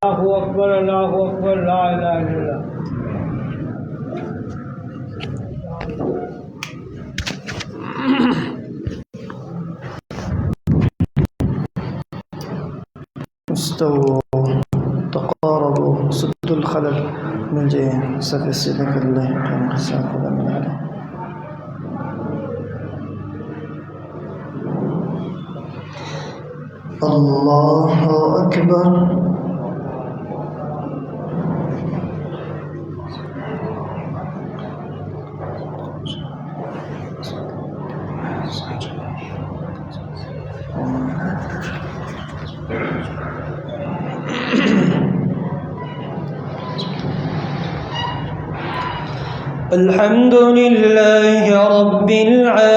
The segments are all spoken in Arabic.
الله أكبر الله أكبر لا إله إلا الله. استووا تقاربوا سدوا الخلل من جهة سفي السلك الله كان قساك من عليه. الله أكبر. الحمد لله رب العالمين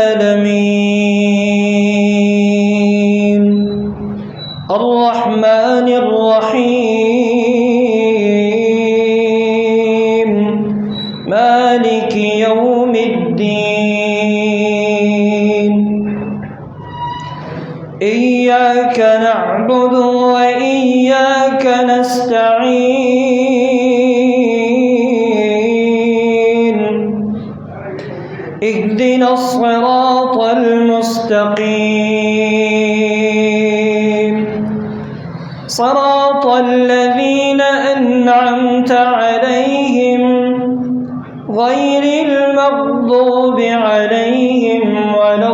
الرحمن الرحيم مالك يوم الدين إياك نعبد وإياك نستعين اهدنا الصراط المستقيم صراط الذين أنعمت عليهم غير المغضوب عليهم ولا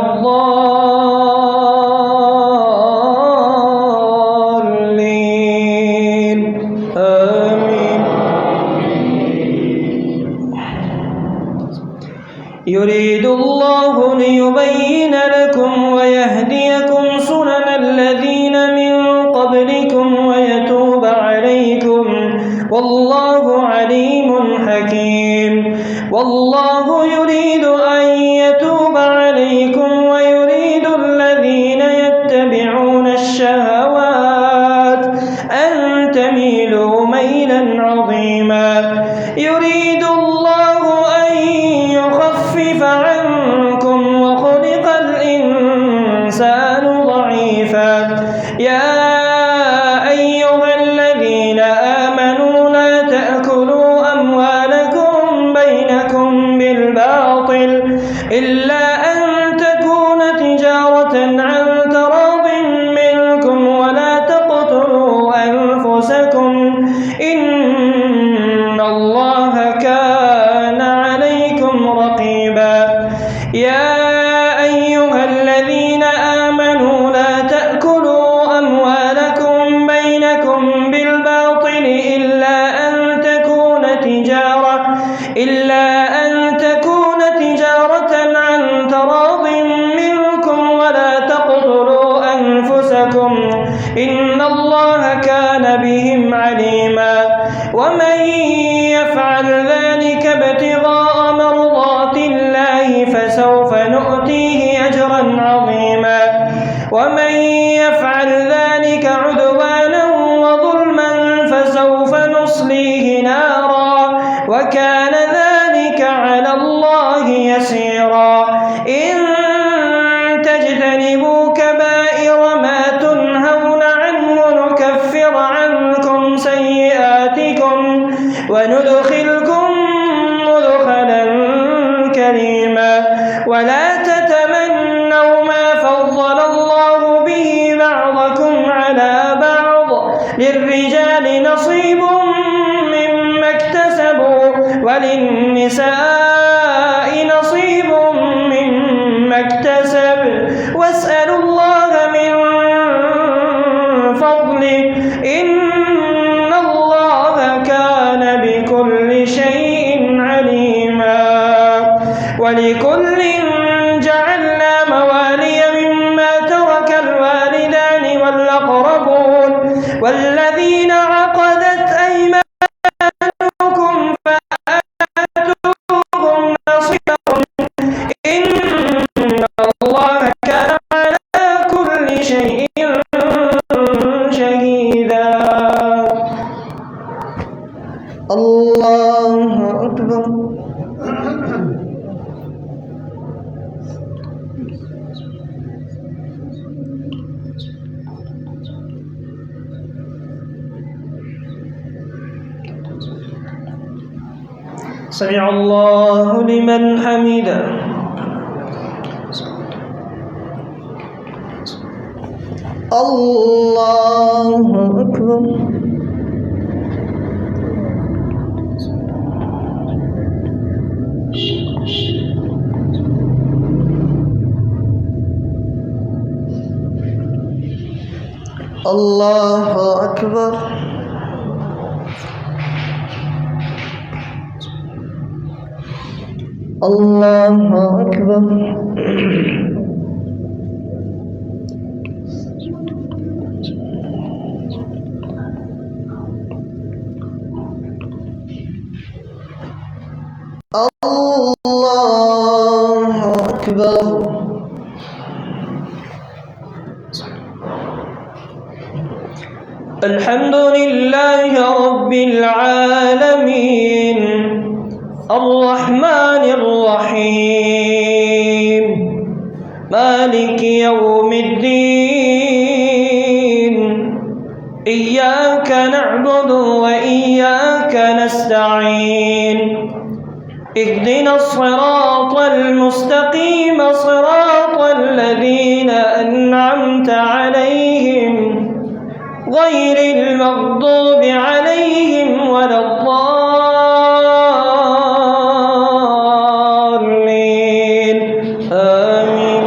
الضالين آمين. يريد الله ليبين لكم ويهديكم سنن الذين من قبلكم ويتوب عليكم والله عليم حكيم. والله يريد أن يتوب عليكم ويريد الذين يتبعون الشهوات أن تميلوا ميلا عظيما. يريد الله أن يخفف عنكم وخلق الإنسان ضعيفا. يا أيها الذين آمنوا لا تأكلوا أموالكم بينكم بالباطل إلا أن تكون تجارة عن تراض منكم ولا تقتلوا أنفسكم إن الله كان عليكم رقيبا. يا أيها الذين آمنوا لا تأكلوا أموالكم بينكم بالباطل إلا أن تكون تجارة عن تراض منكم ولا تقتلوا أنفسكم إن الله كان بهم عليما. ومن يفعل ذلك ابتغاء مرضات الله فسوف نؤتيه أجرا عظيما. ومن يفعل ذلك عدوانا وظلما فسوف نصليه نارا وكان ذلك على الله يسيرا. إن تجتنبوا كبائر ما تنهون عنه نكفر عنكم سيئاتكم وندخلكم مدخلا كريما. ولا تتمنوا ما فضل الله به بعضكم على بعض للرجال نصيب مما اكتسبوا وللنساء نصيب مما اكتسب واسألوا الله من فضله إن الله كان بكل شيء عليما. ولكل جعلنا موالي مما ترك الوالدان والأقربون والذين عقدت أيمانكم فآتوهم نصيبهم إن الله كان على كل شيء شهيدا. الله أكبر. سمع الله لمن حمده. الله أكبر. الله أكبر. الله أكبر. الله أكبر. الحمد لله رب العالمين الرحمن الرحيم مالك يوم الدين إياك نعبد وإياك نستعين اهدنا الصراط المستقيم صراط الذين أنعمت عليهم غير المغضوب عليهم ولا الضالين آمين.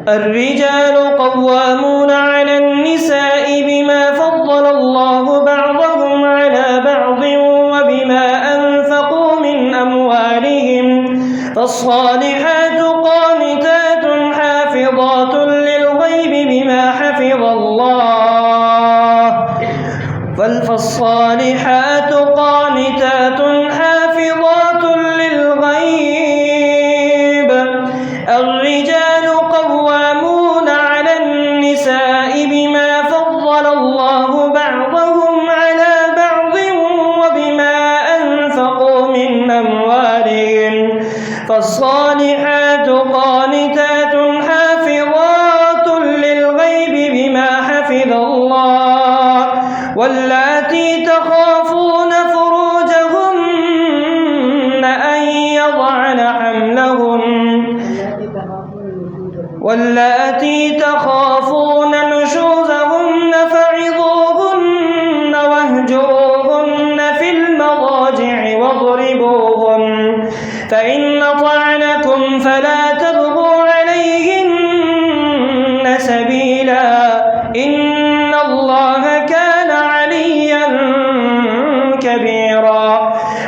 الرجال قوامون على النساء بما فضل الله بعضهم على بعض وبما أنفقوا من أموالهم فالصالحات قانتات حافظات للغيب بما حفظ الله فالصالحات قانتات حافظات للغيب. الرجال قوامون على النساء بما فضل الله بعضهم على بعض وبما أنفقوا من أموالهم فالصالحات قانتات حافظات للغيب بما حفظ الله واللاتي تخافون فروجهن أن يضعن حملهن واللاتي تخافون نشوزهن فعظوهن واهجروهن في المضاجع واضربوهن فإن طعنكم فلا تبغوا عليهن سبيلا إن الله كان عليا كبيرا.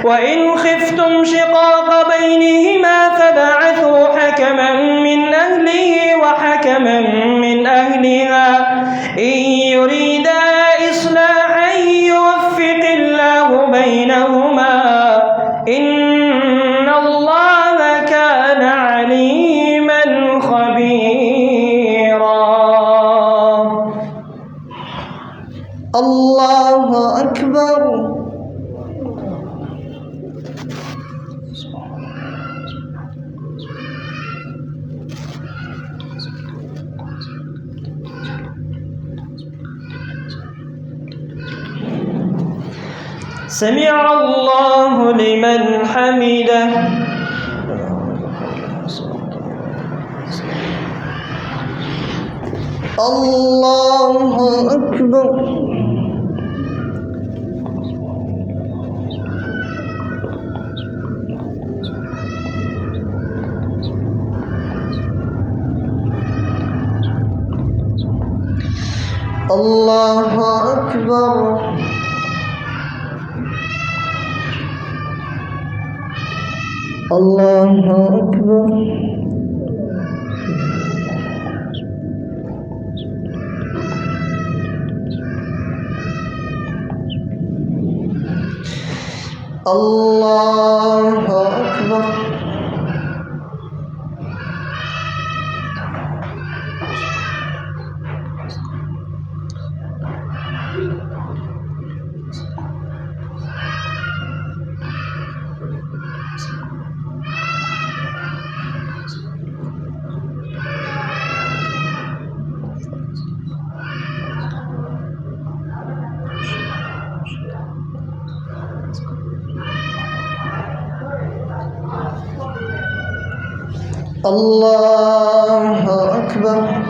وإن خفتم شقاق بينهما فبعثوا حكما من أهله وحكما من أهلها إن يريدا إصلاحا يوفق الله بينهما إن الله كان عليما خبيرا. الله أكبر. سمع الله لمن حمده. الله أكبر. الله أكبر. الله أكبر. الله أكبر. الله أكبر.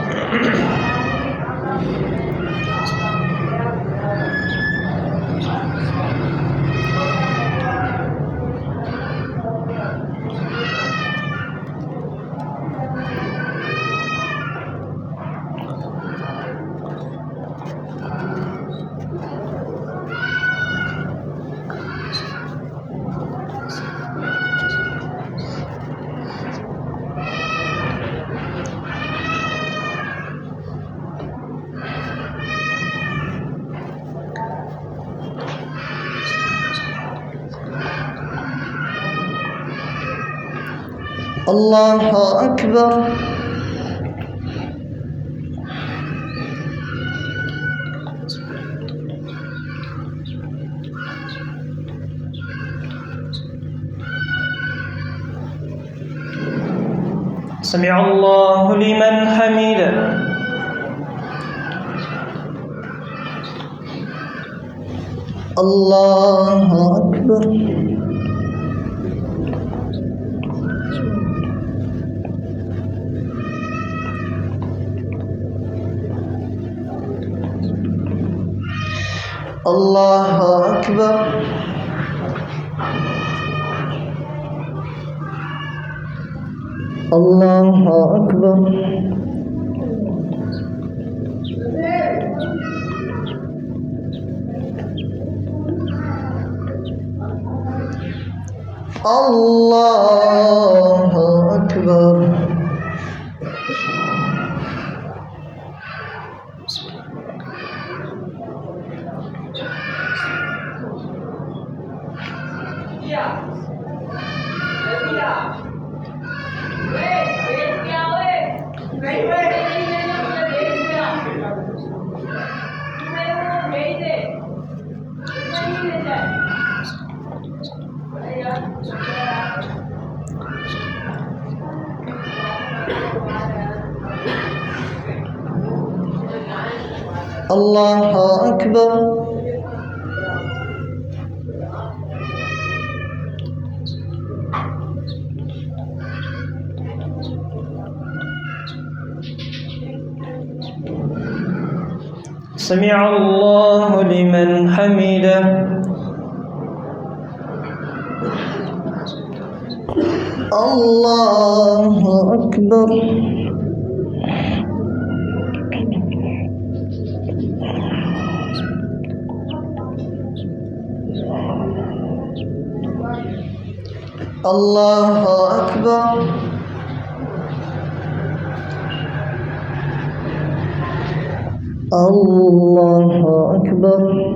الله أكبر. سمع الله لمن حمده. الله أكبر. الله أكبر. الله أكبر. الله أكبر. الله أكبر. سمع الله لمن حمده. الله أكبر. الله أكبر. الله أكبر.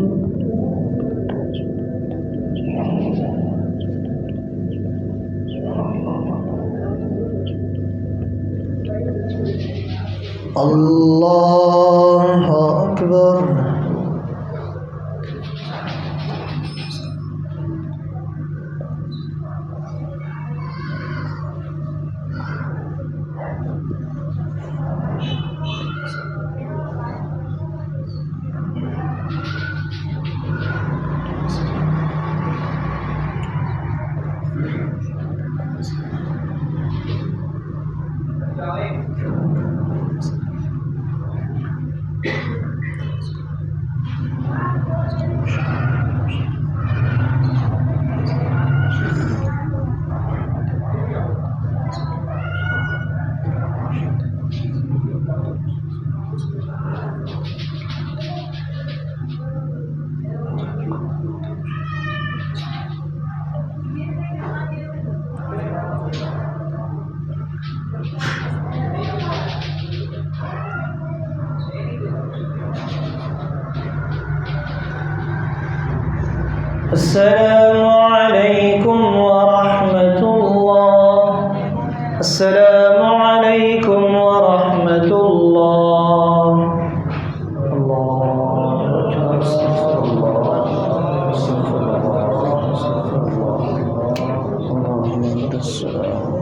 الله أكبر. السلام عليكم ورحمة الله. السلام عليكم ورحمة الله. الله أكبر. استغفر الله. استغفر الله. استغفر الله. اللهم أنت السلام.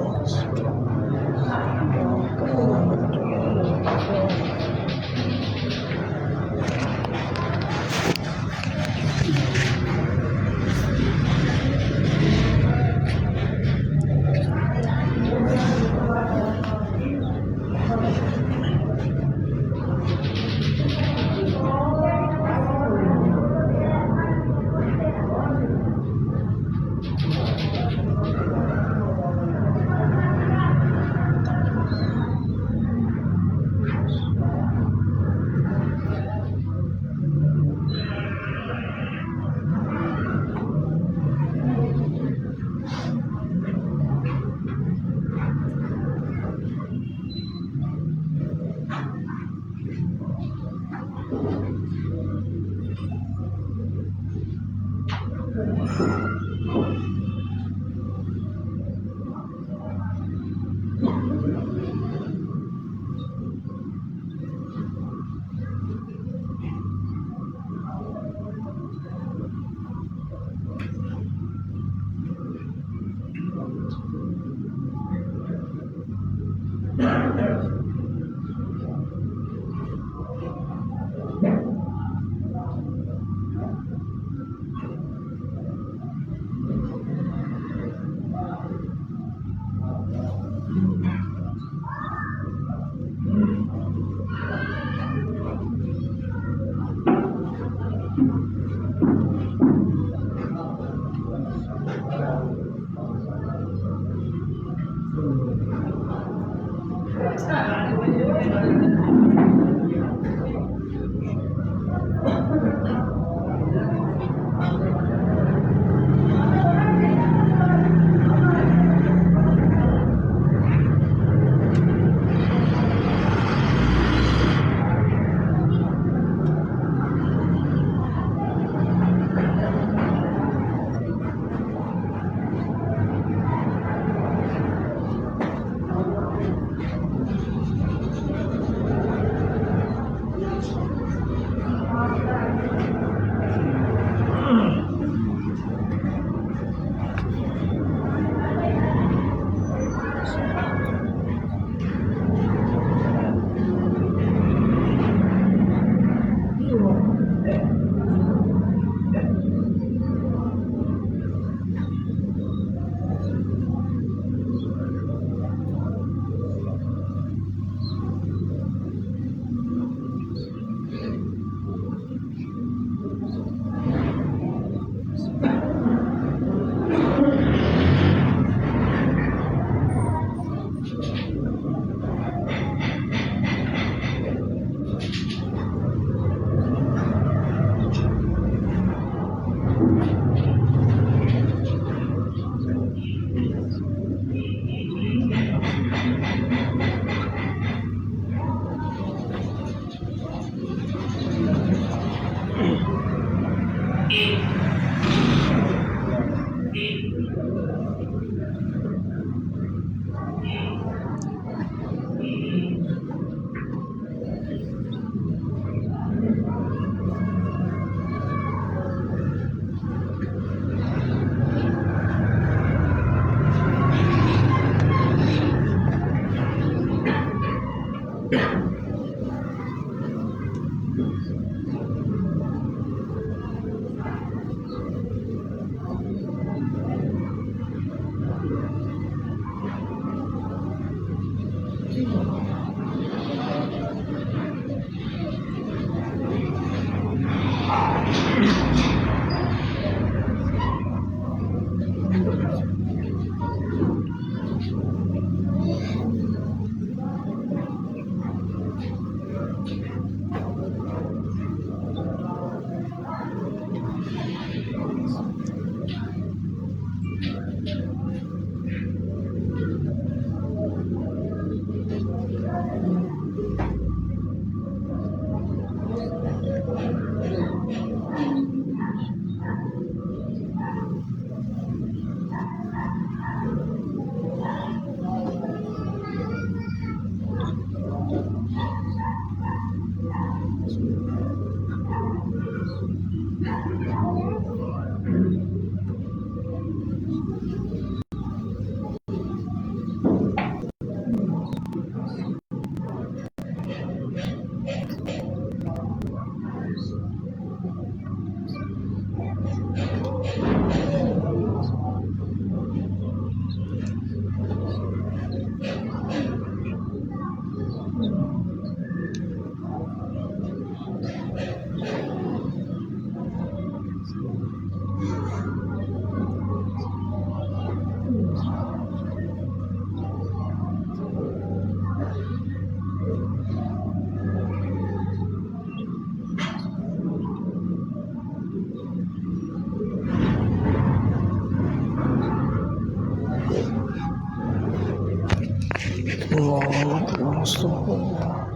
اللهم اكبر استغفر الله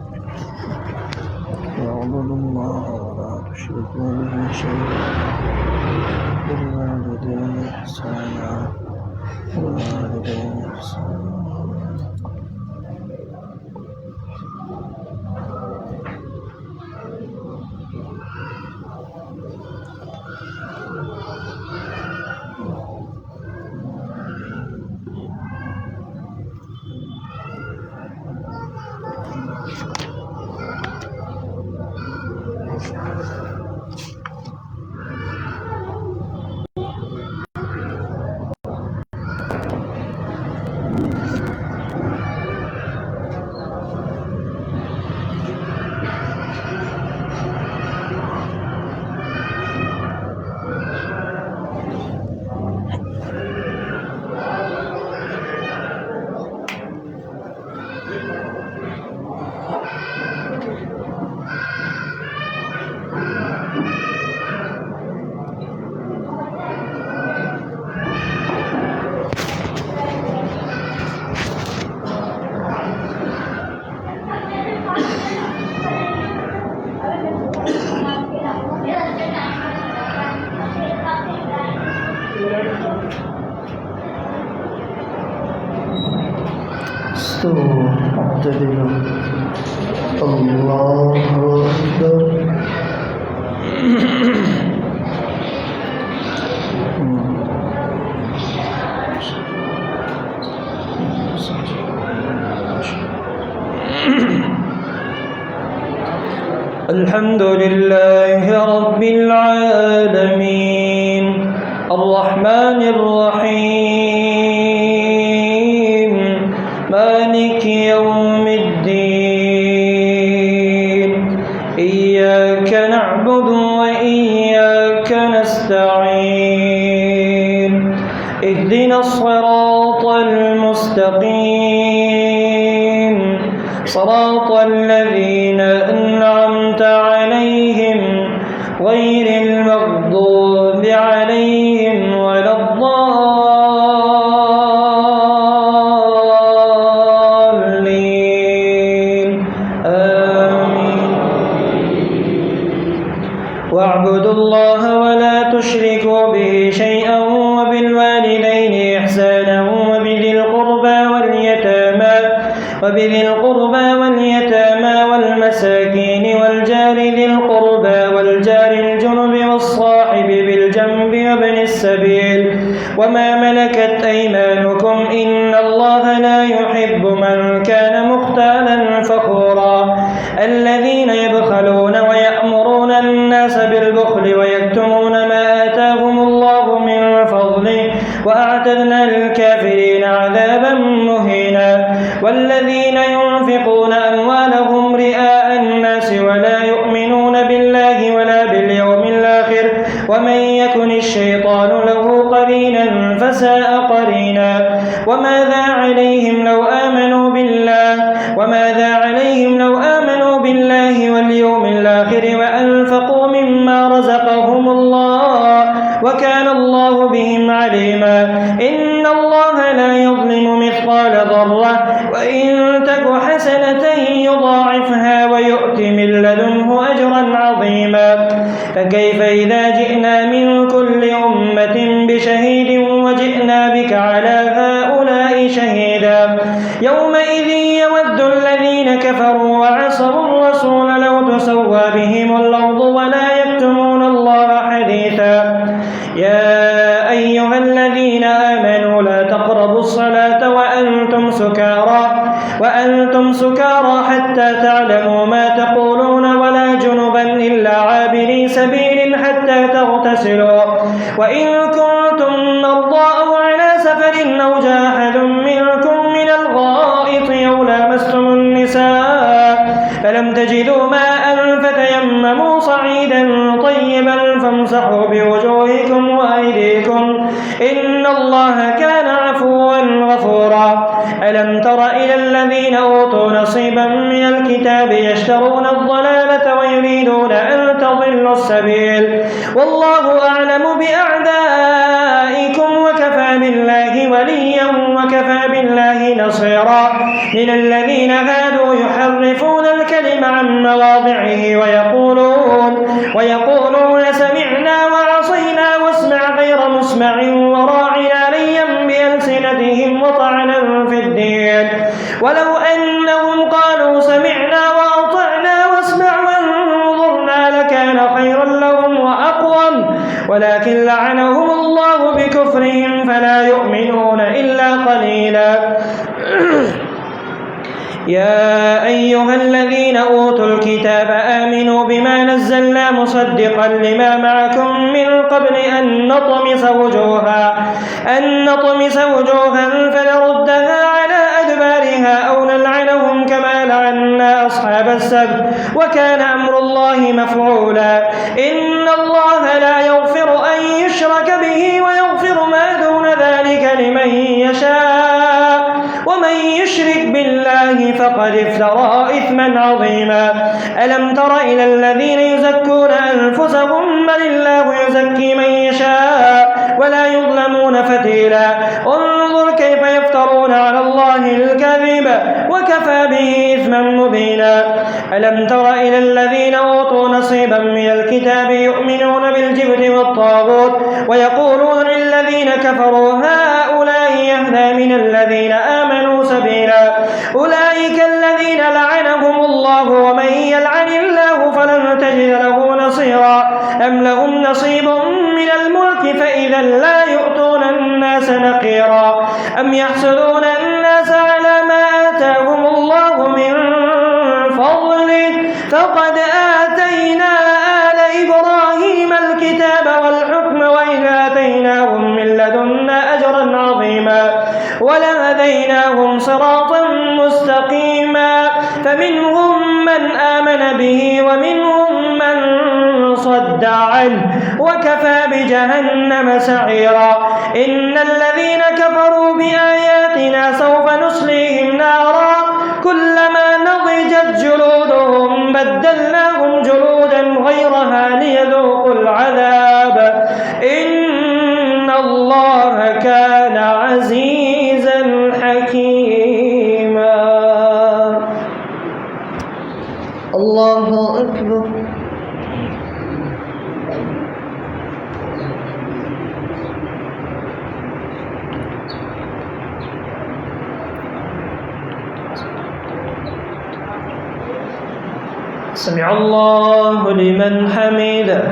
واعبد الله ولا تشركوا به شيئا بالوالدين إحسانا استووا اعتدلوا الله أكبر الحمد لله رب العالمين الرحمن الرحيم مالك يوم الدين إياك نعبد وإياك نستعين اهدنا الصراط المستقيم صراط الذين أنعمت عليهم غير المغضوب عليهم ولا الضالين آمين واعبدوا الله ولا تشركوا به شيئا وبالوالدين إحسانا وبذي القربى واليتامى والمساكين والجار ذي القربى والجار الجنب والصاحب بالجنب وابن السبيل وما ملكت أيمانكم إن الله لا يحب من كان مختالا فخورا الذين يبخلون ويأمرون الناس بالبخل ويكتمون ما آتاهم الله من فضله وأعتدنا للكافرين عذابا مهينا والذين ينفقون أموالهم رئاء الناس ولا يؤمنون بالله ولا باليوم الآخر ومن يكن الشيطان له قرينا فساء قرينا وماذا عليهم لو آمنوا بالله واليوم الآخر وأنفقوا مما رزقهم الله وكان الله بهم عليما إن الله لا يظلم مثقال ذرة وإن تك حسنة يضاعفها ويؤت من لدنه أجرا عظيما فكيف إذا جئنا من كل أمة بشهيد وجئنا بك على هؤلاء شهيدا يومئذ يود الذين كفروا وعصوا الرسول لو تسوى بهم الأرض ولا يكتمون الله حديثا يا أيها الذين آمنوا لا تقربوا الصلاة وأنتم سكارى حتى تعلموا ما تقولون ولا جنبا إلا عابري سبيل حتى تغتسلوا وإن كنتم مرضى أو على سفر أو جاء أحد منكم من الغائط أو لامستم النساء فلم تجدوا ماء فتيمموا صعيدا طيبا فامسحوا بوجوهكم وأيديكم إن الله كان عفوا غفورا ألم تر إلى الذين أوتوا نصيبا من الكتاب يشترون الضلالة ويريدون أن تضلوا السبيل والله أعلم بأعدائكم وكفى بالله وليا وكفى بالله نصيرا من الذين هادوا يحرفون الكلم عن مواضعه ويقولون سمعنا وعصينا واسمع غير مسمع وراعنا ليا بألسنتهم وطعنا في الدين ولو أنهم قالوا سمعنا وأطعنا واسمع وانظرنا لكان خيرا لهم وأقوم ولكن لعنهم الله بكفرهم فلا يؤمنون إلا قليلا يا أيها الذين أوتوا الكتاب آمنوا بما نزلنا مصدقا لما معكم من قبل أن نطمس وجوها فنردها على أدبارها أو نلعنهم كما لعنا أصحاب السبت وكان أمر الله مفعولا إن الله لا يغفر أن يشرك به ويغفر ما دون ذلك لمن يشاء ومن يشرك بالله فقد افترى إثما عظيما ألم تر إلى الذين يزكون أنفسهم بل الله يزكي من يشاء ولا يظلمون فتيلا انظر كيف يفترون على الله الكذب وكفى به إثما مبينا ألم تر إلى الذين أوتوا نصيبا من الكتاب يؤمنون بالجبت والطاغوت ويقولون للذين كفروا هؤلاء يهدى من الذين آمنوا سبيلا أولئك الذين لعنهم الله ومن يلعن الله فلن تجد له نصيرا أم لهم نصيب من الملك فإذا لا يؤتون الناس نقيرا أم يحسدون الناس على ما آتاهم الله من فضله فقد آتينا آل إبراهيم الكتاب والحكم وإذ آتيناهم من لدنا أجرا عظيما ولهديناهم صراطا مستقيما فمنهم من آمن به ومنهم من صد عنه وكفى بجهنم سعيرا إن الذين كفروا بآياتنا سوف نصليهم نارا كلما نضجت جلودهم بدلناهم جلودا غيرها ليذوقوا العذاب إن الله كان عزيزا حكيما الله أكبر. سمع الله لمن حمده.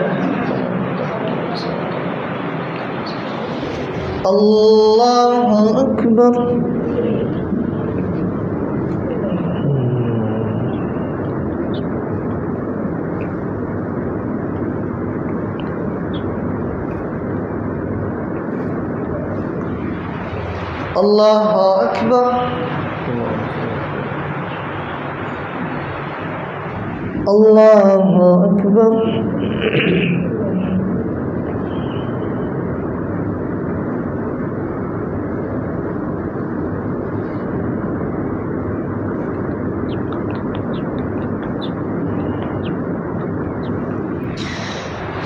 الله أكبر. الله أكبر. الله أكبر.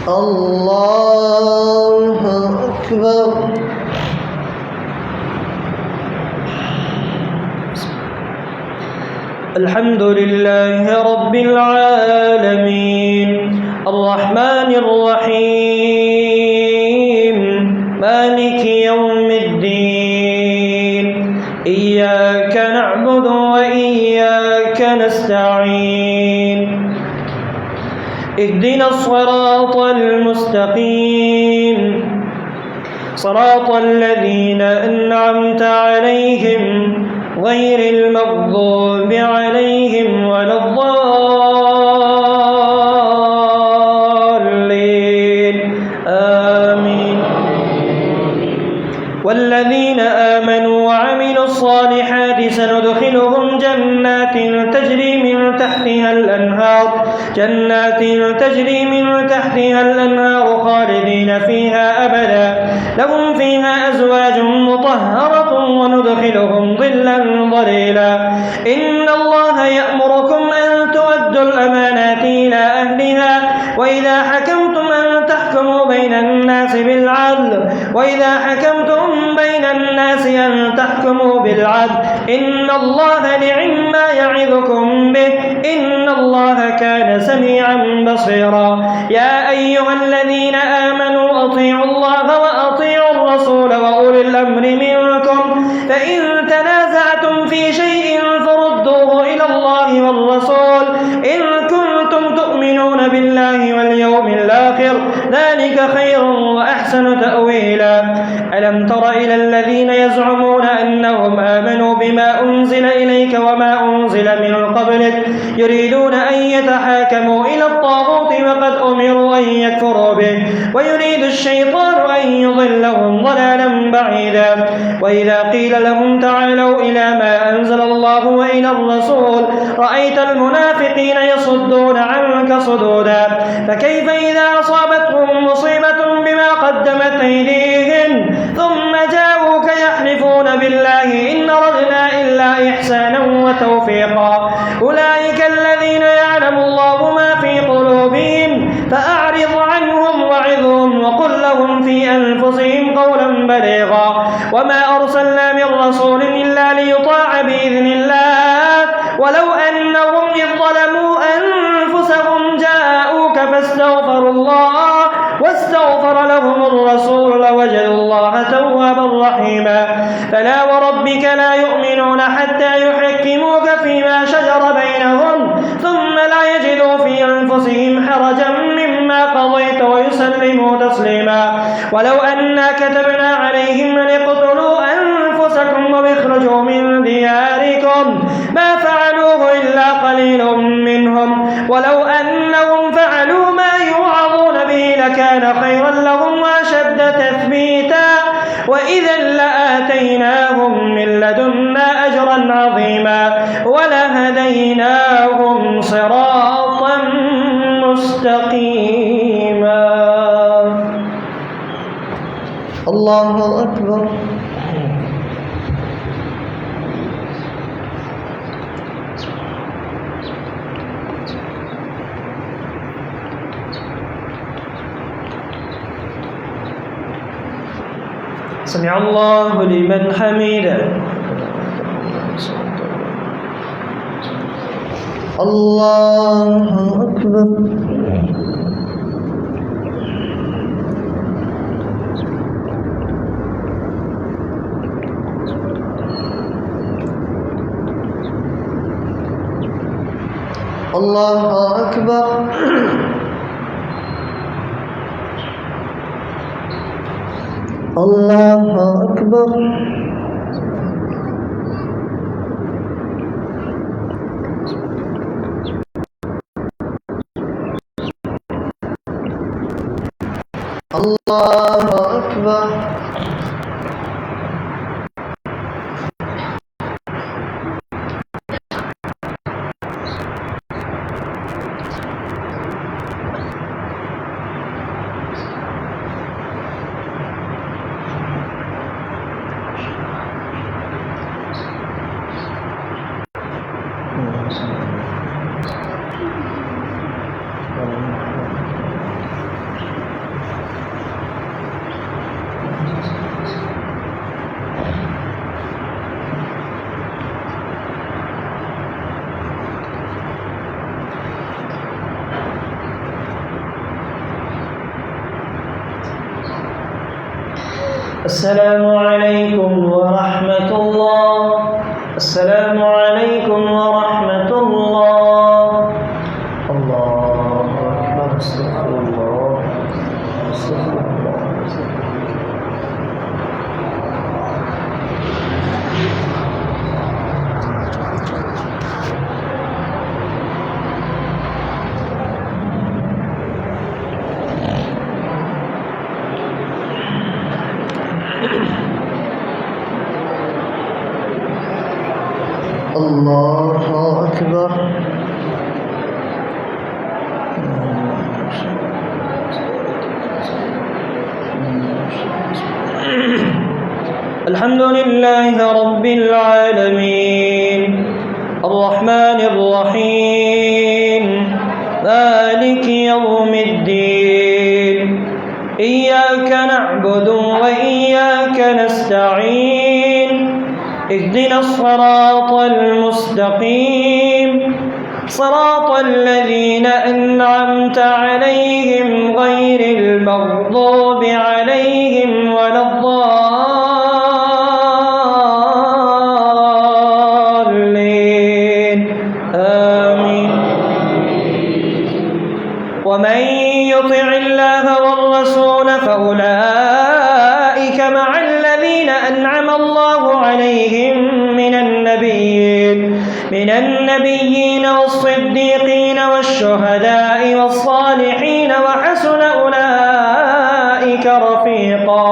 الله أكبر. الحمد لله رب العالمين الرحمن الرحيم مالك يوم الدين إياك نعبد وإياك نستعين اهدنا الصراط المستقيم صراط الذين أنعمت عليهم غير المغضوب عليهم ولا الضالين آمين. والذين آمنوا وعملوا الصالحات سندخلهم جنات تجري من تحتها الأنهار خالدين فيها أبدا لهم فيها أزواج مطهرة وندخلهم ظلا ظليلا. إن الله يأمركم أن تؤدوا الأمانات إلى أهلها وإذا حكمتم أن تحكموا بين الناس بالعدل إن الله نعم ما يعظكم به إن الله كان سميعا بصيرا. يا أيها الذين آمنوا أطيعوا الله وأطيعوا الرسول وأولي الأمر منكم فإن تنازعتم في شيء فردوه إلى الله والرسول إن كنتم تؤمنون بالله واليوم الآخر ذلك خير وأحسن تأويلا. ألم تر إلى الذين يزعمون أنهم آمنوا بما أنزل إليك وما أنزل من قبلك يريدون أن يتحاكموا إلى الطاغوت وقد أمروا أن يكفروا به ويريد الشيطان أن يضلهم ضلالا بعيدا. وإذا قيل لهم تعالوا إلى ما أنزل الله وإلى الرسول رأيت المنافقين يصدون عنك صدودا. فكيف إذا أصابتهم مصيبة بما قدمت أيديهم ثم جاءوك يحلفون بالله إن أردنا إلا إحسانا وتوفيقا. أولئك الذين يعلم الله ما في قلوبهم فأعرض عنهم وعظهم وقل لهم في أنفسهم قولا بليغا. وما أرسلنا من رسول إلا ليطاع بإذن الله ولو أنهم إذ ظلموا أنفسهم جاءوك فاستغفروا الله واستغفر لهم الرسول لوجدوا الله توابا رحيما. فلا وربك لا يؤمنون حتى يحكموك فيما شجر بينهم ثم لا يجدوا في أنفسهم حرجا مما قضيت ويسلموا تسليما. ولو أنا كتبنا عليهم أن اقتلوا أنفسكم واخرجوا من دياركم ما فعلوه إلا قليل منهم ولو أنهم فعلوا ما يوعظون به لكان خيرا لهم وأشد تثبيتا وإذا لآتيناهم من لدنا أجرا عظيما ولهديناهم صراطا مستقيما. الله أكبر. سمع الله لمن حمده. الله أكبر. الله أكبر. الله أكبر. الله أكبر. السلام عليكم ورحمة الله. السلام عليكم ورحمة الله. الله أكبر. استغفر الله. استغفر الله. الله أكبر. الحمد لله رب العالمين الرحمن الرحيم مالك يوم الدين إياك نعبد وإياك نستعين اهدنا الصراط المستقيم صراط الذين أنعمت عليهم غير المغضوب عليهم ولا الضالين آمين. ومن يطع الله والرسول فأولئك مع الذين أنعم الله عليهم من النبيين والصديقين والشهداء والصالحين وحسن أولئك رفيقا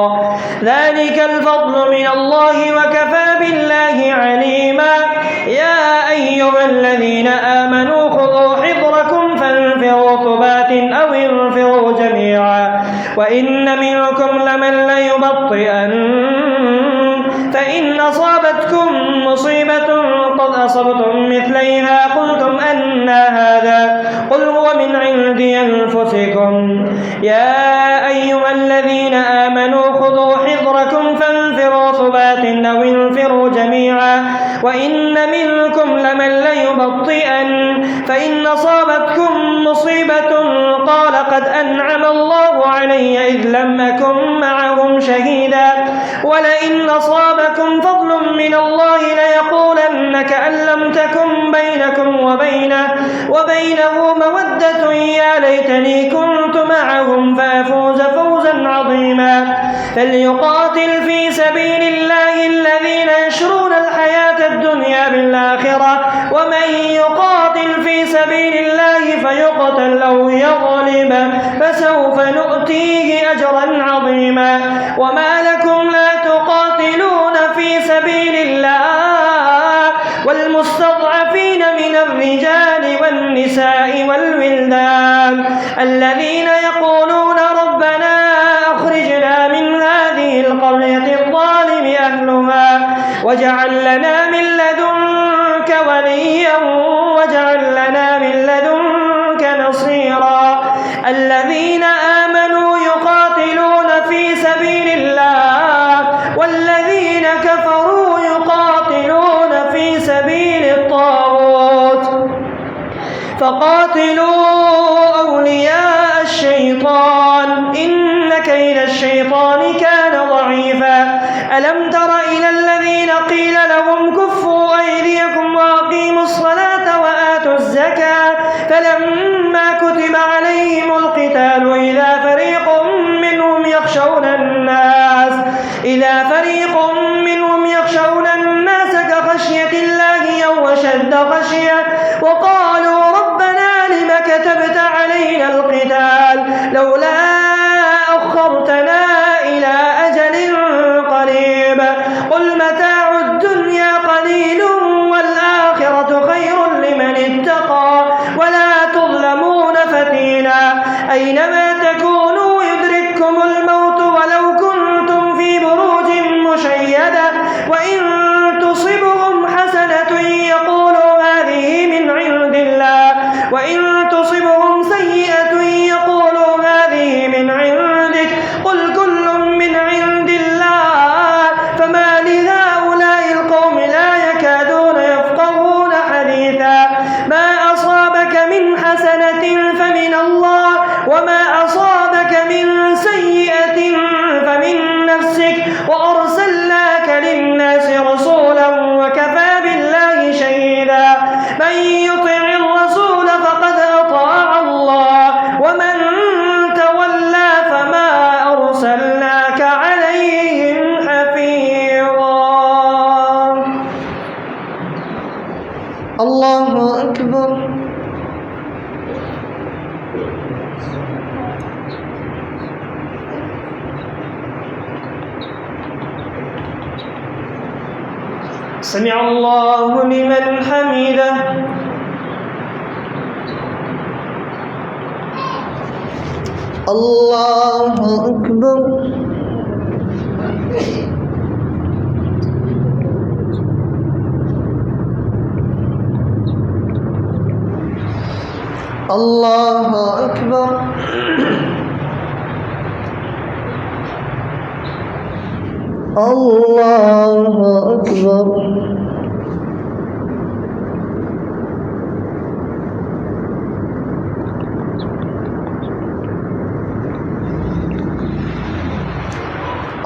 ذلك الفضل من الله وكفى بالله عليما. يا أيها الذين آمنوا خذوا حذركم فانفروا ثبات أو انفروا جميعا وإن منكم لمن ليبطئن فإن أصابتكم مصيبة قد أصبتم مثليها قلتم أنى هذا قل هو من عند أنفسكم. يا أيها الذين آمنوا خذوا حذركم فانفروا ثبات أو انفروا جميعا وإن منكم لمن ليبطئن فإن أصابتكم مصيبة قال قد أنعم الله علي إذ لم أكن معهم شهيدا ولئن أصابكم فضل من الله ليقولن كأن لم تكن بينكم وبينه مودة يا ليتني كنت معهم فأفوز فوزا عظيما. فليقاتل في سبيل الله الذين يشرون الحياة الدنيا بالآخرة ومن يقاتل في سبيل الله فيقتل أو يغلب فسوف نؤتيه أجرا عظيما. وما لكم لا تقاتلون في سبيل الله والمستضعفين من الرجال والنساء والولدان الذين يقولون ربنا أخرجنا من هذه القرية الظالم أهلها واجعل لنا من لدنك وليا واجعل لنا من لدنك نصيرا. الذين آمنوا يقاتلون في سبيل الله والذين كفروا يقاتلون في سبيل الطاغوت فقاتلوا أولياء الشيطان إن كيد الشيطان كان ضعيفا. ألم تر إلى الذين قيل لهم كفوا أيديكم وأقيموا الصلاة وآتوا الزكاة فلما كتب عليهم القتال إذا فريق منهم يخشون الناس كخشية الله أو أشد خشية وقالوا ربنا لم كتبت علينا القتال لولا أخرتنا إلى أجل قريب سمع الله لمن حمده الله أكبر الله أكبر الله أكبر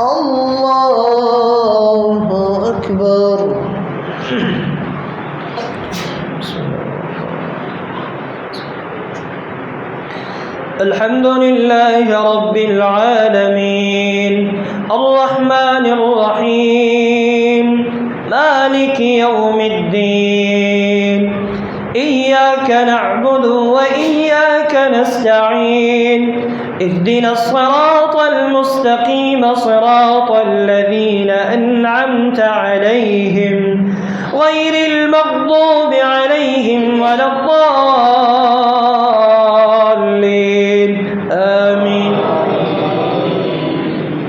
الله أكبر. الحمد لله رب العالمين الرحمن الرحيم مالك يوم الدين إياك نعبد وإياك نستعين اهدنا الصراط المستقيم صراط الذين أنعمت عليهم غير المغضوب عليهم ولا الضالين آمين.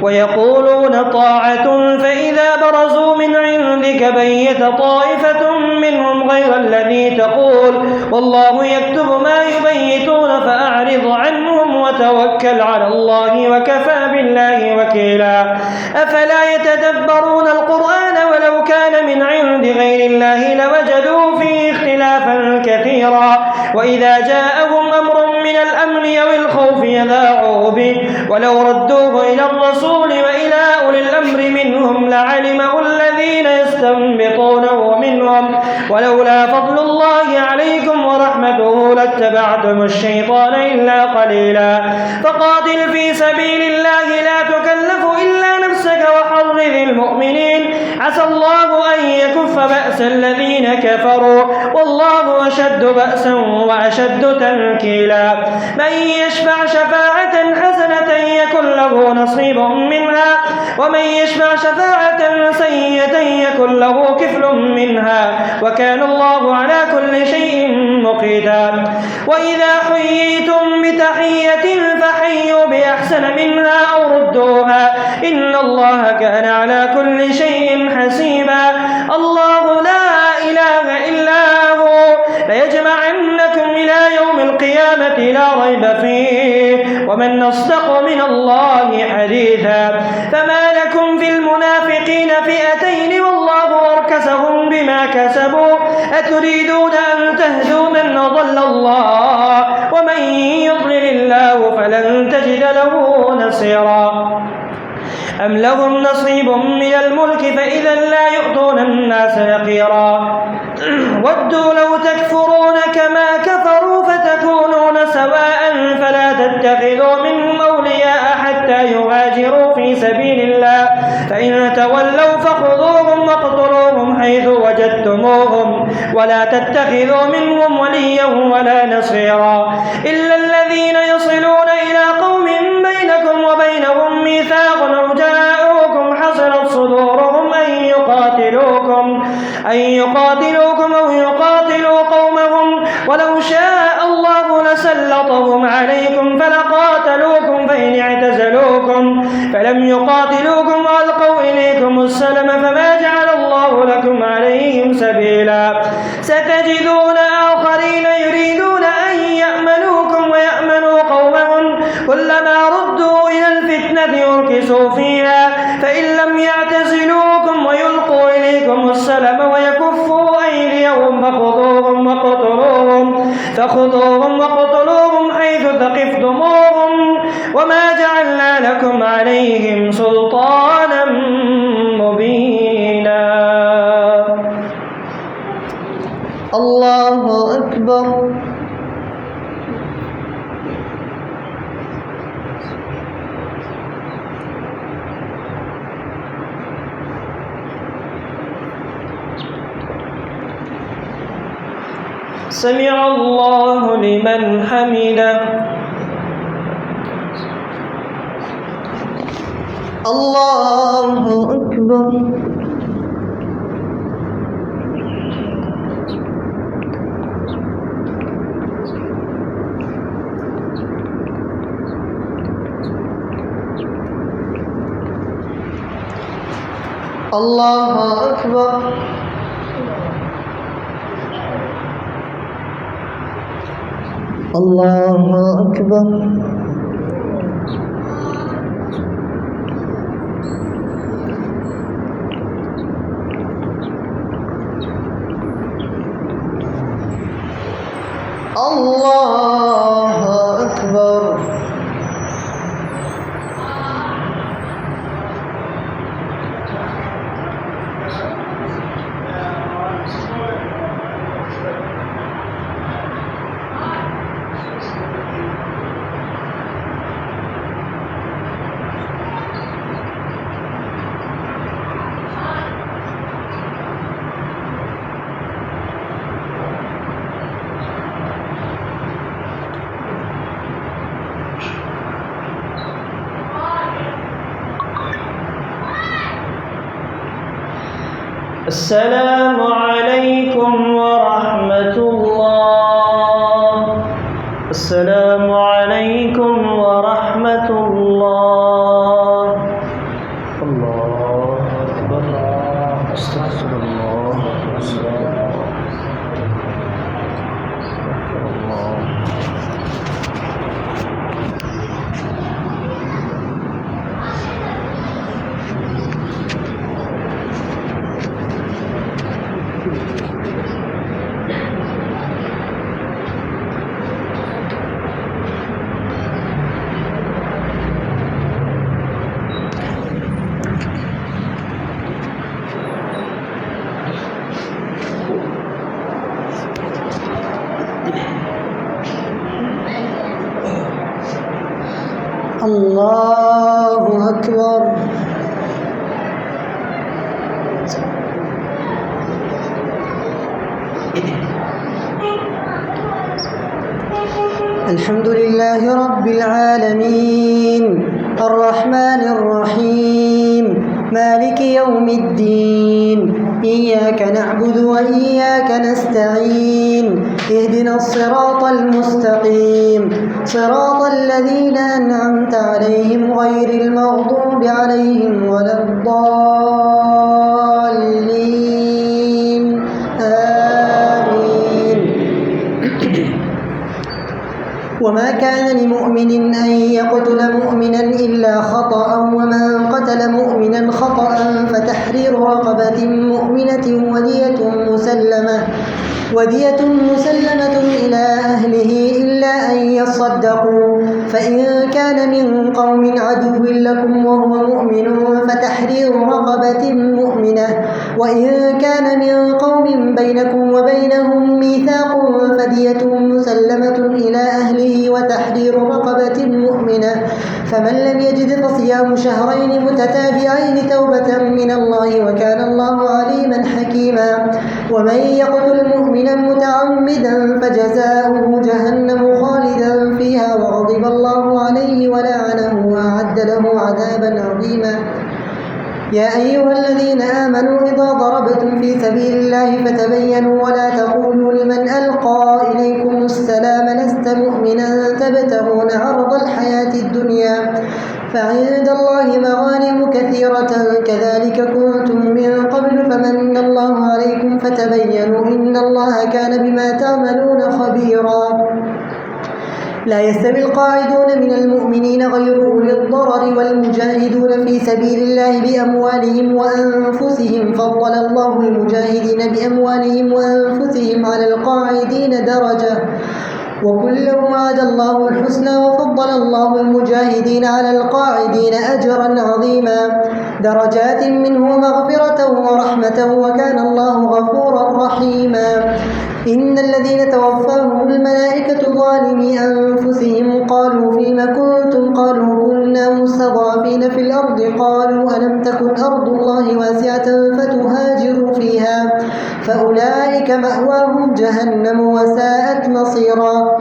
ويقولون طاعة فإذا برزوا من عندك بيت طائفة منهم غير الذي تقول والله يكتب ما يبيتون فأعرض عنهم وتوكل على الله وكفى بالله وكيلا. أفلا يتدبرون القرآن ولو كان من عند غير الله لوجدوا فيه اختلافا كثيرا وإذا جاءهم أمر من الأمن أو الخوف يذاعوا به ولو ردوه إلى الرسول وإلى أولي الأمر منهم لعلمه الذين يستنبطونه منهم ولولا فضل الله عليكم ورحمته لاتبعتم الشيطان إلا قليلا. فقاتل في سبيل الله لا تكلف إلا نفسك وحرض المؤمنين عسى الله أن يكف بأس الذين كفروا والله أشد بأسا وأشد تنكيلا. من يشفع شفاعة حسنة يكن له نصيب منها ومن يشفع شفاعة سيئة يكن له كفل منها وكان الله على كل شيء مقيتا. وإذا حييتم بتحية فحيوا بأحسن منها أو ردوها إن الله كان على كل شيء حسيبا. الله لا إله إلا هو ليجمعنكم إلى يوم القيامة لا ريب فيه ومن أصدق من الله حديثا. فما لكم في المنافقين فئتين والله أركسهم بما كسبوا أتريدون أن تهدوا من أضل الله ومن يضلل الله فلن تجد له نصيرا. أم لهم نصيب من الملك فإذا لا يؤتون الناس نقيرا. ودوا لو تكفرون كما كفروا فتكونون سواء فلا تتخذوا منهم أولياء حتى يهاجروا في سبيل الله فإن تولوا فخذوهم واقتلوهم حيث وجدتموهم ولا تتخذوا منهم وليا ولا نصيرا إلا الذين يصلون إلى قوم بينكم وبينهم ميثاق أو جاءوكم حصرت صدورهم أن يقاتلوكم أو يقاتلوا قومهم ولو شاء الله لسلطهم عليكم فلقاتلوكم فإن اعتزلوكم فلم يقاتلوكم وألقوا إليكم السلم فما جعل الله لكم عليهم سبيلا. ستجدون آخرين يريدون أن يأمنوكم ويأمنوا قومهم كلما ردوا إلى الفتنة يركسوا فيها فإن لم يعتزلوكم ويلقوا إليكم السلم ويكفوا أيديهم فخذوهم وقتلوهم حيث ثقفتموهم وما جعلنا لكم عليهم سلطانا مبينا. الله أكبر. سمع الله لمن حمده. الله أكبر. الله أكبر الله أكبر الله أكبر السلام عليكم ورحمة الله. السلام عليكم ورحمة الله. الله أكبر. استغفر الله. استغفر الله. الله أكبر. الحمد لله رب العالمين الرحمن الرحيم مالك يوم الدين إياك نعبد وإياك نستعين اهدنا الصراط المستقيم صراط الذين أنعمت عليهم غير المغضوب عليهم ولا الضالين آمين. وما كان لمؤمن أن يقتل مؤمنا إلا خطأ ومن قتل مؤمنا خطأ فتحرير رقبة مؤمنة ودية مسلمة إلى أهله إلا أن يصدقوا فإن كان من قوم عدو لكم وهو مؤمن فتحرير رقبة مؤمنة وإن كان من قوم بينكم وبينهم ميثاق فدية مسلمة إلى أهله وتحرير رقبة مؤمنة فمن لم يجد فصيام شهرين متتابعين توبة من الله وكان الله عليما حكيما. ومن يقتل مؤمنا متعمدا فجزاؤه جهنم خالدا فيها وغضب الله عليه ولعنه وأعد له عذابا عظيما. يا أيها الذين آمنوا إذا ضربتم في سبيل الله فتبينوا ولا تقولوا لمن ألقى إليكم السلام لست مؤمنا تبتغون عرض الحياة الدنيا فعند الله مغانم كثيرة كذلك كنتم من قبل فمن الله عليكم فتبينوا إن الله كان بما تعملون خبيرا. لا يستوي القاعدون من المؤمنين غير أولي الضرر والمجاهدون في سبيل الله بأموالهم وأنفسهم فضل الله المجاهدين بأموالهم وأنفسهم على القاعدين درجة وكلا وعد الله الحسنى وفضل الله المجاهدين على القاعدين أجرا عظيما درجات منه مغفرة ورحمة وكان الله غفورا رحيما. إن الذين توفاهم الملائكة ظالمي أنفسهم قالوا فيما كنتم قالوا كنا مستضعفين في الأرض قالوا ألم تكن أرض الله واسعة فتهاجروا فيها فأولئك مأواهم جهنم وساءت مصيرا.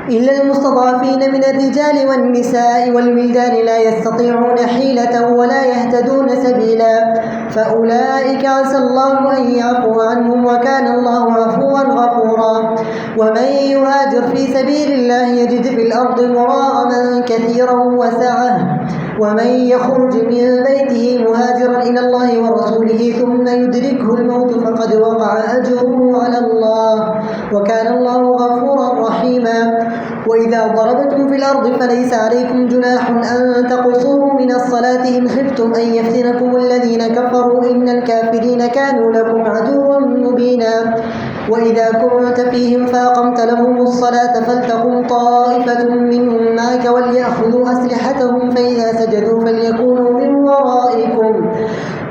إلا المستضعفين من الرجال والنساء والولدان لا يستطيعون حيلة ولا يهتدون سبيلا فأولئك عسى الله أن يعفو عنهم وكان الله عفوا غفورا. ومن يهاجر في سبيل الله يجد في الأرض مراغما كثيرا ومن يخرج من بيته مهاجرا إلى الله ورسوله ثم يدركه الموت فقد وقع أجره على الله وكان الله غفورا رحيما. وإذا ضربتم في الأرض فليس عليكم جناح أن تقصروا من الصلاة إن خفتم أن يفتنكم الذين كفروا إن الكافرين كانوا لكم عدوا مبينا. وإذا كنت فيهم فأقمت لهم الصلاة فلتقم طائفة منهم معك وليأخذوا أسلحتهم فإذا سجدوا فليكونوا من ورائكم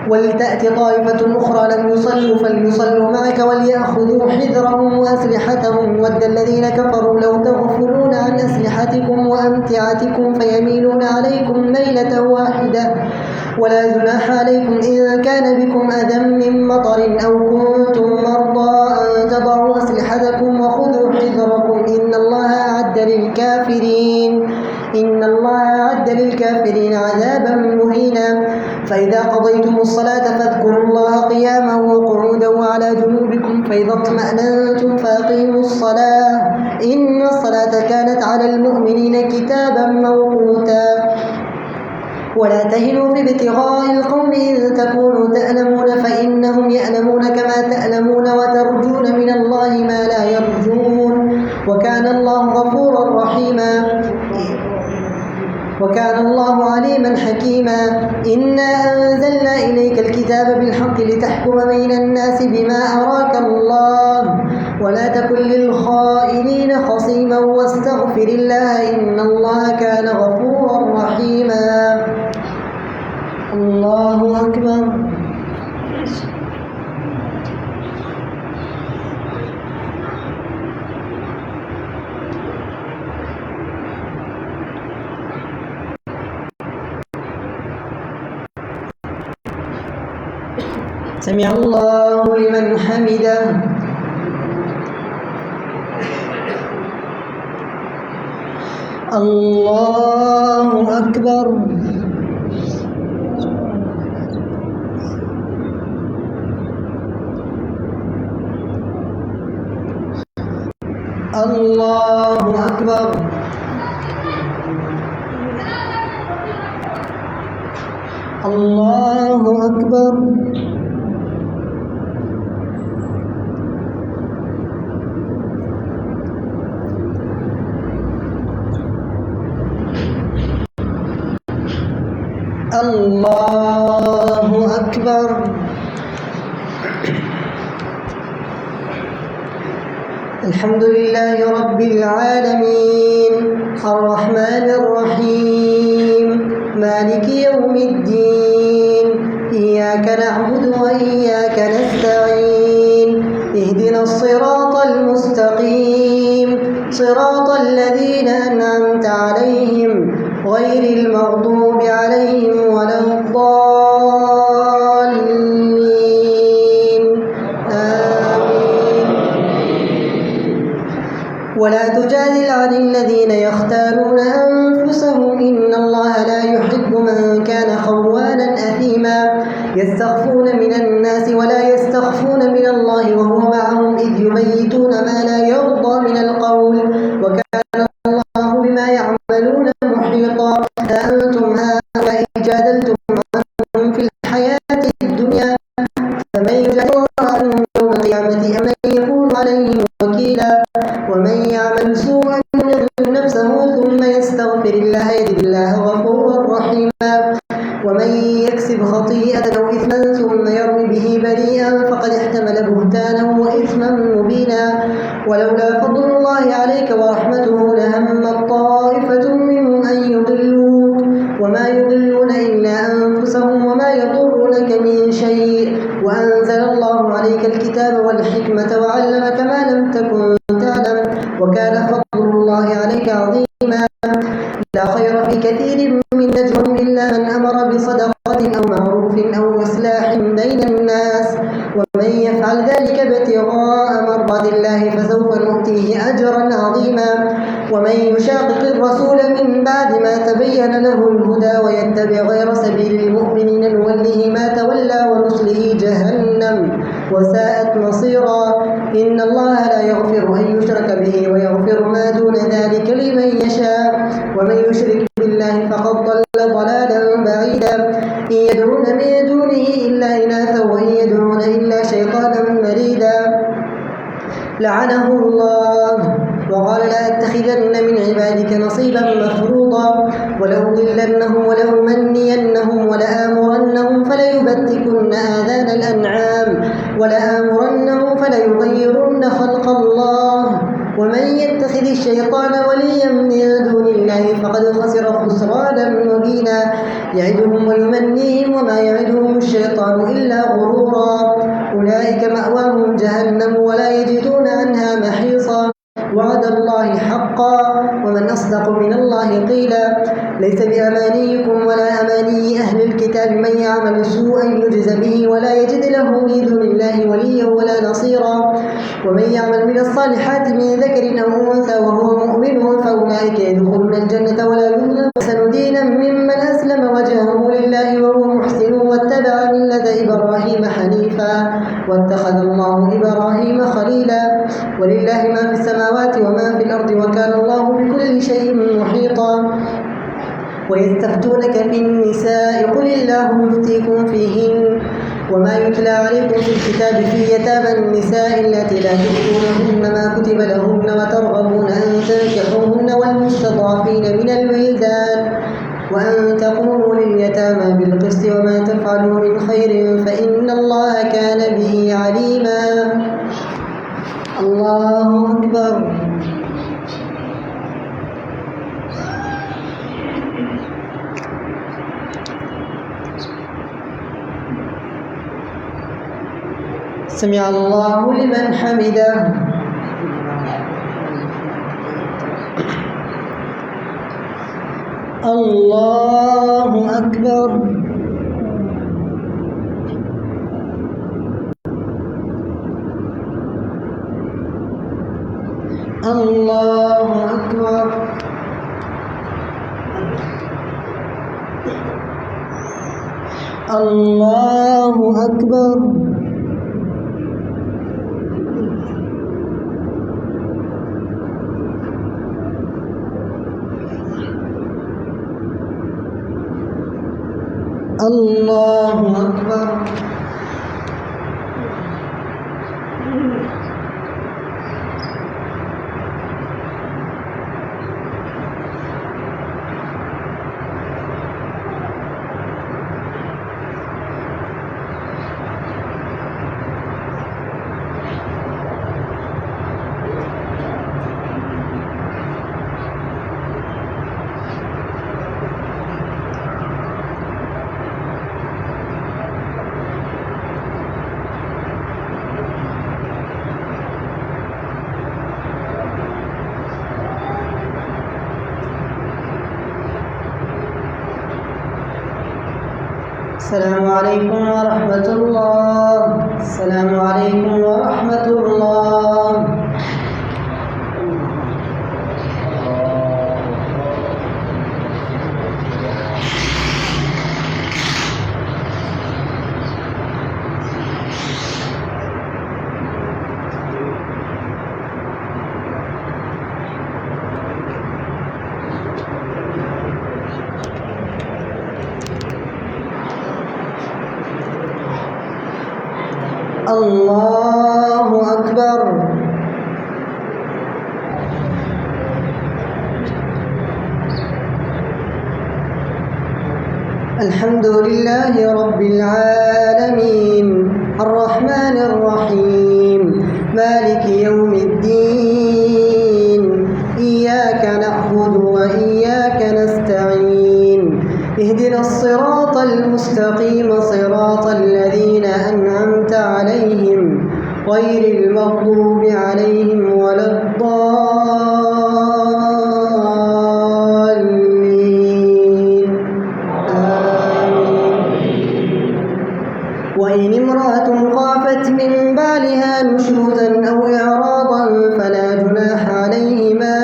ولتأت طائفة أخرى لم يصلوا فليصلوا معك وليأخذوا حذرهم وأسلحتهم ود الذين كفروا لو تغفلون عن أسلحتكم وأمتعتكم فيميلون عليكم ميلة واحدة ولا جناح عليكم إن كان بكم أذى من مطر أو كنتم مرضى أن تضعوا أسلحتكم وخذوا حذركم إن الله أعد للكافرين عذابا مهينا. فإذا قضيتم الصلاة فاذكروا الله قياما وقعودا وعلى جنوبكم فإذا اطمأننتم فأقيموا الصلاة إن الصلاة كانت على المؤمنين كتابا موقوتا. ولا تهنوا في ابتغاء القوم إن تكونوا تألمون فإنهم يألمون كما تألمون وترجون من الله ما لا يرجون وكان الله غفورا رحيما وكان الله عليما حكيما. إنا أنزلنا إليك الكتاب بالحق لتحكم بين الناس بما أراك الله ولا تكن للخائنين خصيما واستغفر الله إن الله كان غفورا رحيما. الله أكبر. سمع الله لمن حمده. الله أكبر. الله أكبر. الله أكبر. الله أكبر. الحمد لله رب العالمين الرحمن الرحيم مالك يوم الدين إياك نعبد وإياك نستعين اهدنا الصراط المستقيم صراط الذين أنعمت عليهم غير المغضوب عليهم ولا الضالين آمين. ولا تجادل عن الذين يختارون أنفسهم إن الله لا يحب من كان خوانا أثيما يستخفون من الناس ولا يستخفون من الله وهو معهم إذ يبيتون ما لا يرضى من القول وكان الله بما يعملون محيطا. أنتم هؤلاء جادلتم عنهم في الحياة الدنيا فمن يجادل الله عنهم يوم القيامة أم من يكون عليهم وكيلا ومن يعمل سوءا يظلم نفسه ثم يستغفر الله يجد الله غفورا رحيما. ومن يكسب خطيئة أو إثما ثم يرمي به بريئا فقد احتمل بهتانا وإثما مبينا. ولولا فضل الله عليك ورحمته لهم طائفة منهم أن يضلوك وما يضلون إلا أنفسهم وما يضرونك من شيء وأنزل الله عليك الكتاب والحكمة وعلمك ما لم تكن تعلم وكان فضل الله عليك عظيما. لا خير في كثير من نجوهم إلا من أمر بصدقة أو معروف أو إصلاح بين الناس ومن يفعل ذلك ابتغاء مرضات الله فسوف نؤتيه أجرا عظيما. ومن يشاقق الرسول من بعد ما تبين له الهدى ويتبع غير سبيل المؤمنين نوله ما تولى ونصله جهنم وساءت مصيرا. إن الله لا يغفر أن يشرك به ويغفر ما دون ذلك لمن يشاء ومن يشرك بالله فقد ضل ضلالا بعيدا إن يدعون من دونه إلا إناثا وإن يدعون إلا شيطانا مريدا لعنه الله وقال لأتخذن من عبادك نصيبا مفروضا ولأضلنهم ولأمنينهم ولآمرنهم فليبتكن آذان الأنعام ولآمرنهم فليغيرن خلق الله ومن يتخذ الشيطان وليا من دون الله فقد خسر خسرانا مبينا يعدهم ويمنيهم وما يعدهم الشيطان إلا غرورا أولئك مأواهم جهنم ولا يجدون عنها محيصا وعد الله حقا ومن أصدق من الله قيلا ليس بأمانيكم ولا أماني أهل الكتاب من يعمل سوءا يجز به ولا يجد له من دون الله وليا ولا نصيرا ومن يعمل من الصالحات من ذكر أو أنثى وهو مؤمن فأولئك يدخلون الجنة ولا يظلمون أحسن دينا ممن أسلم وجهه لله وهو محسن واتبع ملة إبراهيم حنيفا واتخذ الله إبراهيم خليلا ولله ما في السماوات وما في الأرض وكان الله بكل شيء محيطا ويستفتونك في النساء قل الله يفتيكم فيهن وما يتلى عليكم في الكتاب في يتامى النساء التي لا تؤتونهن ما كتب لهن وترغبون أن تنكحوهن والمستضعفين من الولدان وأن تقوموا لليتامى بالقسط وما تفعلوا من خير فإن الله كان به عليما الله أكبر سمع الله لمن حمده الله أكبر الله أكبر الله أكبر الله أكبر السلام عليكم ورحمة الله السلام عليكم ورحمة الله الله أكبر الحمد لله رب العالمين الرحمن الرحيم مالك يوم الدين إياك نعبد وإياك نستعين اهدنا الصراط المستقيم صراط الذين أنعمت عليهم غير المغضوب عليهم ولا الضالين آمين وإن امرأة خافت من بالها نشوزا أو إعراضا فلا جناح عليهما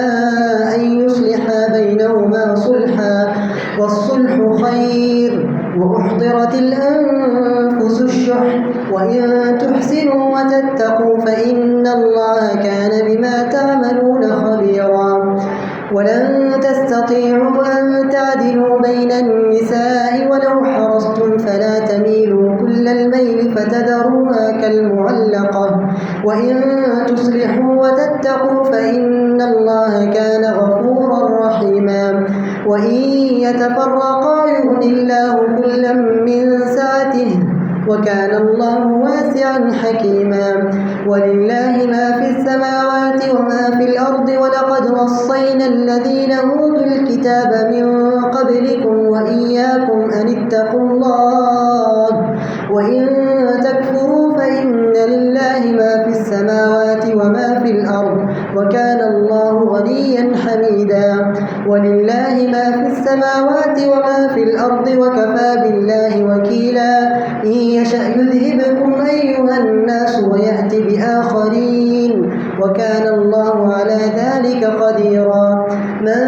أن يصلحا بينهما صلحا والصلح خير وأحضرت الأنفس الشح وإن تحسنوا وتتقوا فإن الله كان بما تعملون خبيرا ولن تستطيعوا أن تعدلوا بين من النساء ولو حرصتم فلا تميلوا كل الميل فتذروها كالمعلقة وإن تصلحوا وتتقوا فإن الله كان غفورا رحيما وإن يتفرقا يغن الله كلا من سعته وكان الله واسعا حكيما ولله ما في السماوات وما في الأرض ولقد وصينا الذين أوتوا الكتاب من قبلكم وإياكم أن اتقوا الله وإن تكفروا فإن لله ما في السماوات وما في الأرض وكان الله غنيا حميدا ولله ما في السماوات وما في الأرض وكفى بالله وكيلا إن يشأ يذهبكم أيها الناس ويأتي بآخرين وكان الله على ذلك قديرا من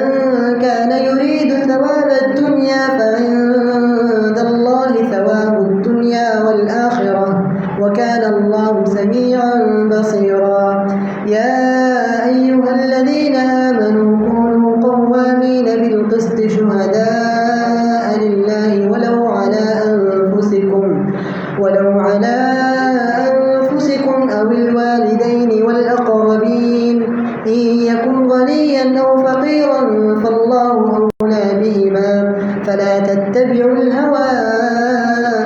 كان يريد ثواب الدنيا فعند الله ثواب الدنيا والآخرة وكان الله سميعا بصيرا يا أيها الذين آمنوا كونوا قوامين بالقسط شهداء لله ولو على أنفسكم أو الوالدين والأقربين إن يكن غنيا أو فقيرا فالله أولى بهما فلا تتبعوا الهوى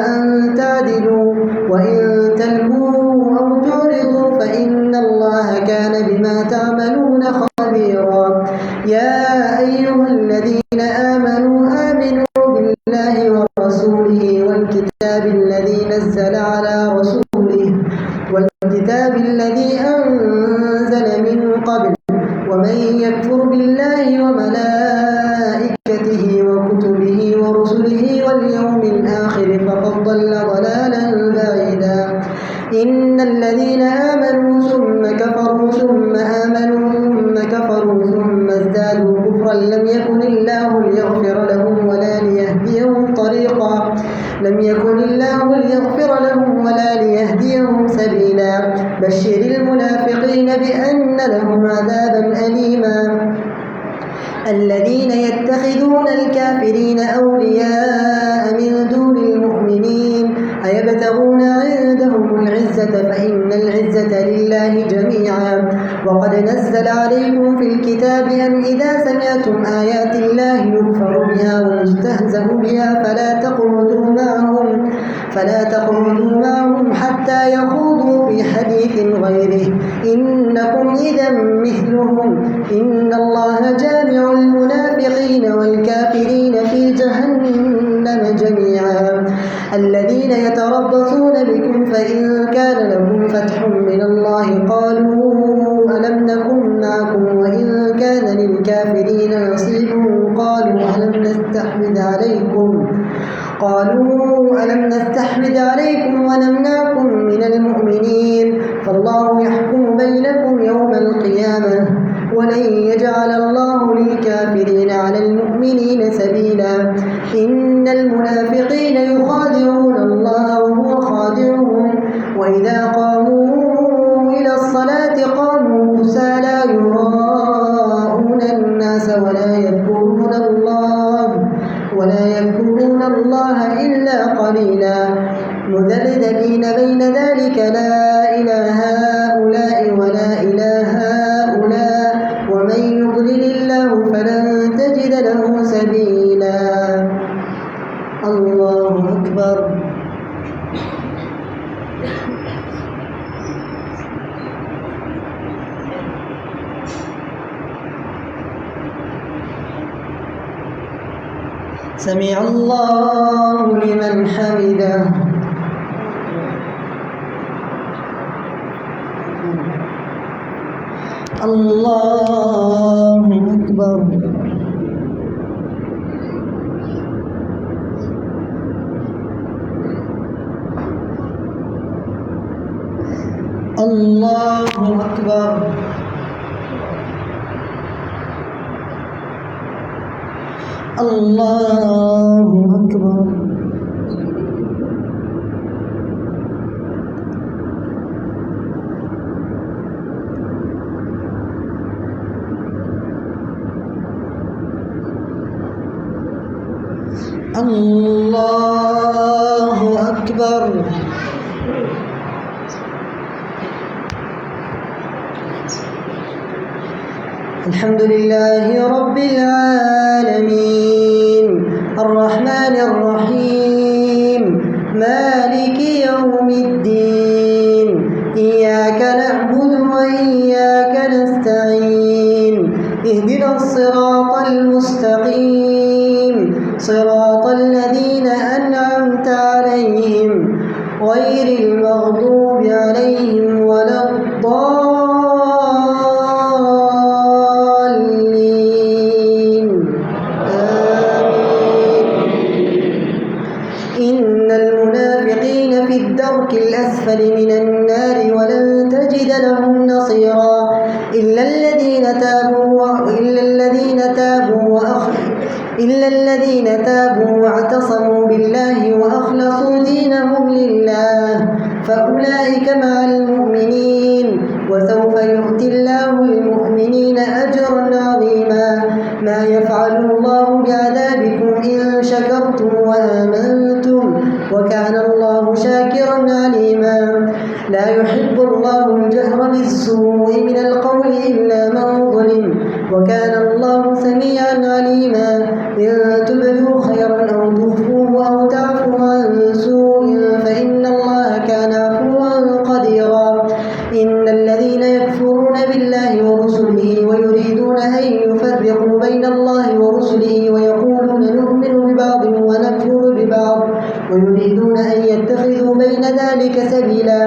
أن تعدلوا وإن تلووا أو تعرضوا فإن الله كان بما تعملون خبيرا يا أيها الذين آمنوا بالله ورسوله والكتاب الذي نزل على رسوله والكتاب الذي أنزل من قبل ومن يكفر بالله وملائكته وكتبه ورسله واليوم الآخر فقد ضل ضلالا بعيدا إن الذين آمنوا ثم كفروا ثم آمنوا ثم كفروا ثم ازدادوا كفرا لم يكن الله ليغفر لهم ولا ليهديهم سبيلا بشر المنافقين بأن لهم عذابا أليما الذين يتخذون الكافرين أولياء من دون المؤمنين أيبتغون عندهم العزة فإن العزة لله جميعا وقد نزل عليكم في الكتاب أن إذا سمعتم آيات الله يكفر بها ويستهزأ بها فلا تقعدوا معهم حتى يخوضوا في حديث غيره إنكم إذا مثلهم إن الله جامع المنافقين والكافرين في جهنم جميعا الذين يتربصون بكم فإن كان لهم فتح من الله قالوا ألم نكن معكم وإن كان للكافرين نصيب قالوا ألم نستحوذ عليكم ونمنعكم من المؤمنين فالله يحكم بينكم يوم القيامة ولن يجعل الله للكافرين على المؤمنين سبيلا إن المنافقين يخادعون الله وهو خادعهم وإذا قاموا إلى الصلاة قاموا كسالى يراءون الناس ولا يذكرون الله إلا قليلا مذبذبين بين ذلك لا إله هؤلاء ولا إله هؤلاء ومن يضلل الله فلن تجد له سبيلا الله أكبر سمع الله لمن حمده الله أكبر الله أكبر الله أكبر الله أكبر. الحمد لله رب العالمين الرحمن الرحيم مالك يوم الدين إياك نعبد وإياك نستعين اهدنا الصراط المستقيم صراط الذين أنعمت عليهم غير المغضوب عليهم ولا الضالين إن المنافقين في الدرك الأسفل من النار ولن تجد لهم نصيرا إلا الذين تابوا واعتصموا بالله وأخلصوا دينهم لله فأولئك مع المؤمنين وسوف يؤتي الله المؤمنين أجرا عظيما ما يفعل الله بعذابكم إن شكرتم وآمنتم وكان الله شاكرا عليما لا يحب الله الجهر بالسوء من القول إلا من ظلم وكان الله سميعا عليما إن تبدوا خيرا أو تخفوه أو تعفوا عن سوء فإن الله كان عفوا قديرا إن الذين يكفرون بالله ورسله ويريدون أن يفرقوا بين الله ورسله ويقولون نؤمن ببعض ونكفر ببعض ويريدون أن يتخذوا بين ذلك سبيلا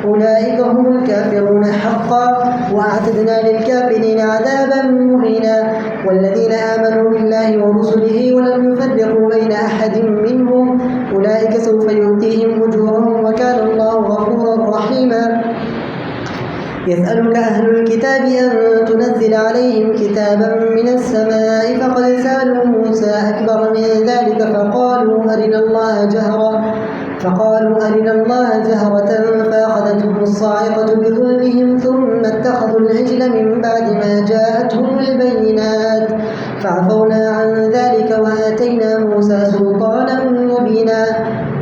أولئك هم الكافرون حقا وأعتدنا للكافرين عذابا مهينا والذين آمنوا بالله ورسله ولم يفرقوا بين أحد منهم أولئك سوف يؤتيهم أجورهم وكان الله غفورا رحيما يسألك أهل الكتاب أن تنزل عليهم كتابا من السماء فقد سألوا موسى أكبر من ذلك فقالوا أرنا الله جهرة فأخذتهم الصاعقة بظلمهم ثم اتخذوا العجل من بعد ما جاءتهم البينات فعفونا عن ذلك وآتينا موسى سلطانا مبينا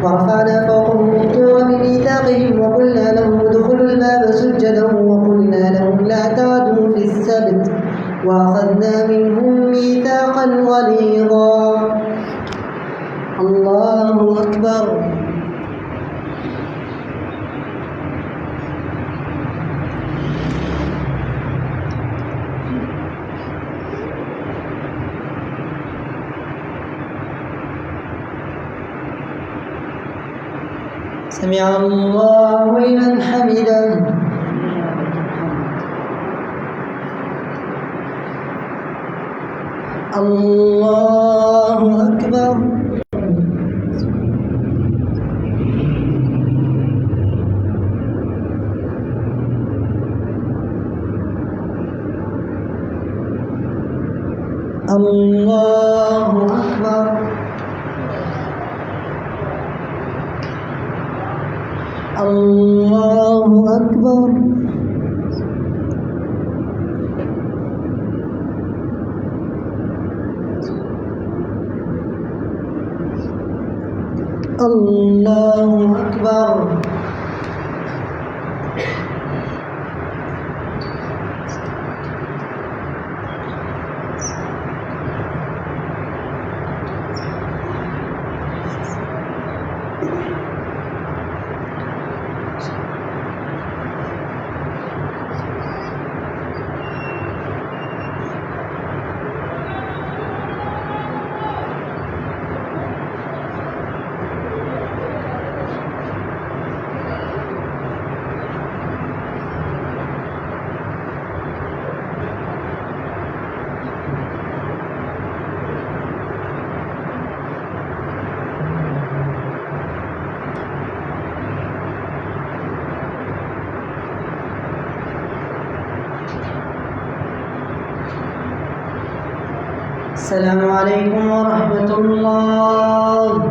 ورفعنا فوقهم الطور بميثاقهم وقلنا لهم ادخلوا الباب سجدا وقلنا لهم لا تعدوا في السبت وأخذنا منهم ميثاقا غليظا. الله أكبر. سمع الله لمن حمده. الله أكبر. الله أكبر. الله أكبر. الله أكبر. السلام عليكم ورحمة الله.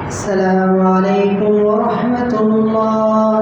السلام عليكم ورحمة الله.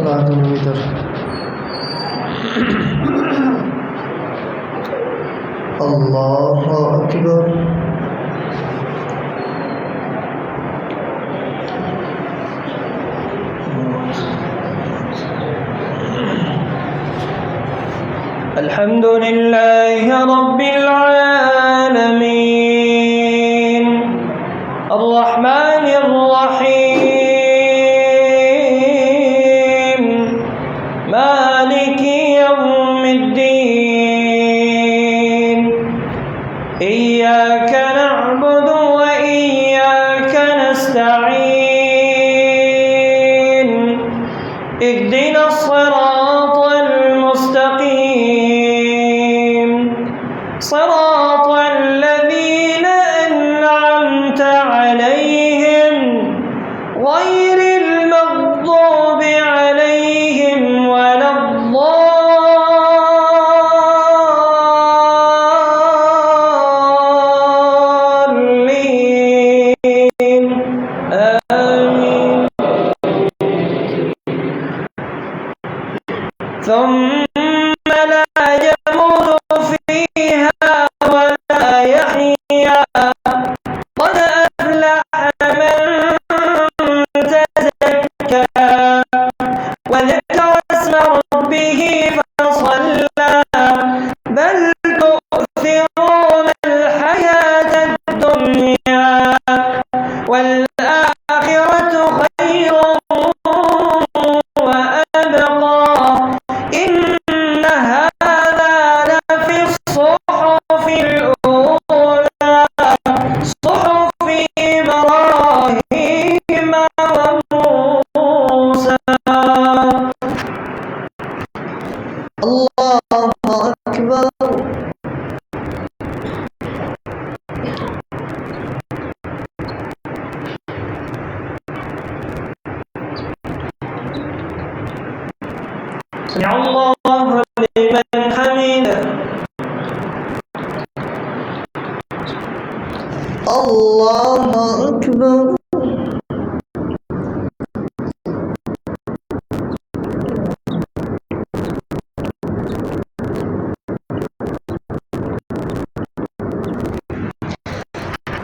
صلاة الله أكبر. الحمد لله رب العالمين الرحمن الرحيم مالك يوم الدين إياك نعبد وإياك نستعين اهدنا الصراط المستقيم صراط الذين أنعمت عليهم غير المغضوب عليهم ولا الضالين آمين. ثم لا يموت فيها ولا يحيا قد أفلح من تزكى وذكر اسم ربه فصلى بل تؤثرون الحياة الدنيا والآخرة خير وأبقى إن هذا لفي الصحف الأولى صحف إبراهيم وموسى. الله أكبر. سمع الله لمن حمده. الله أكبر.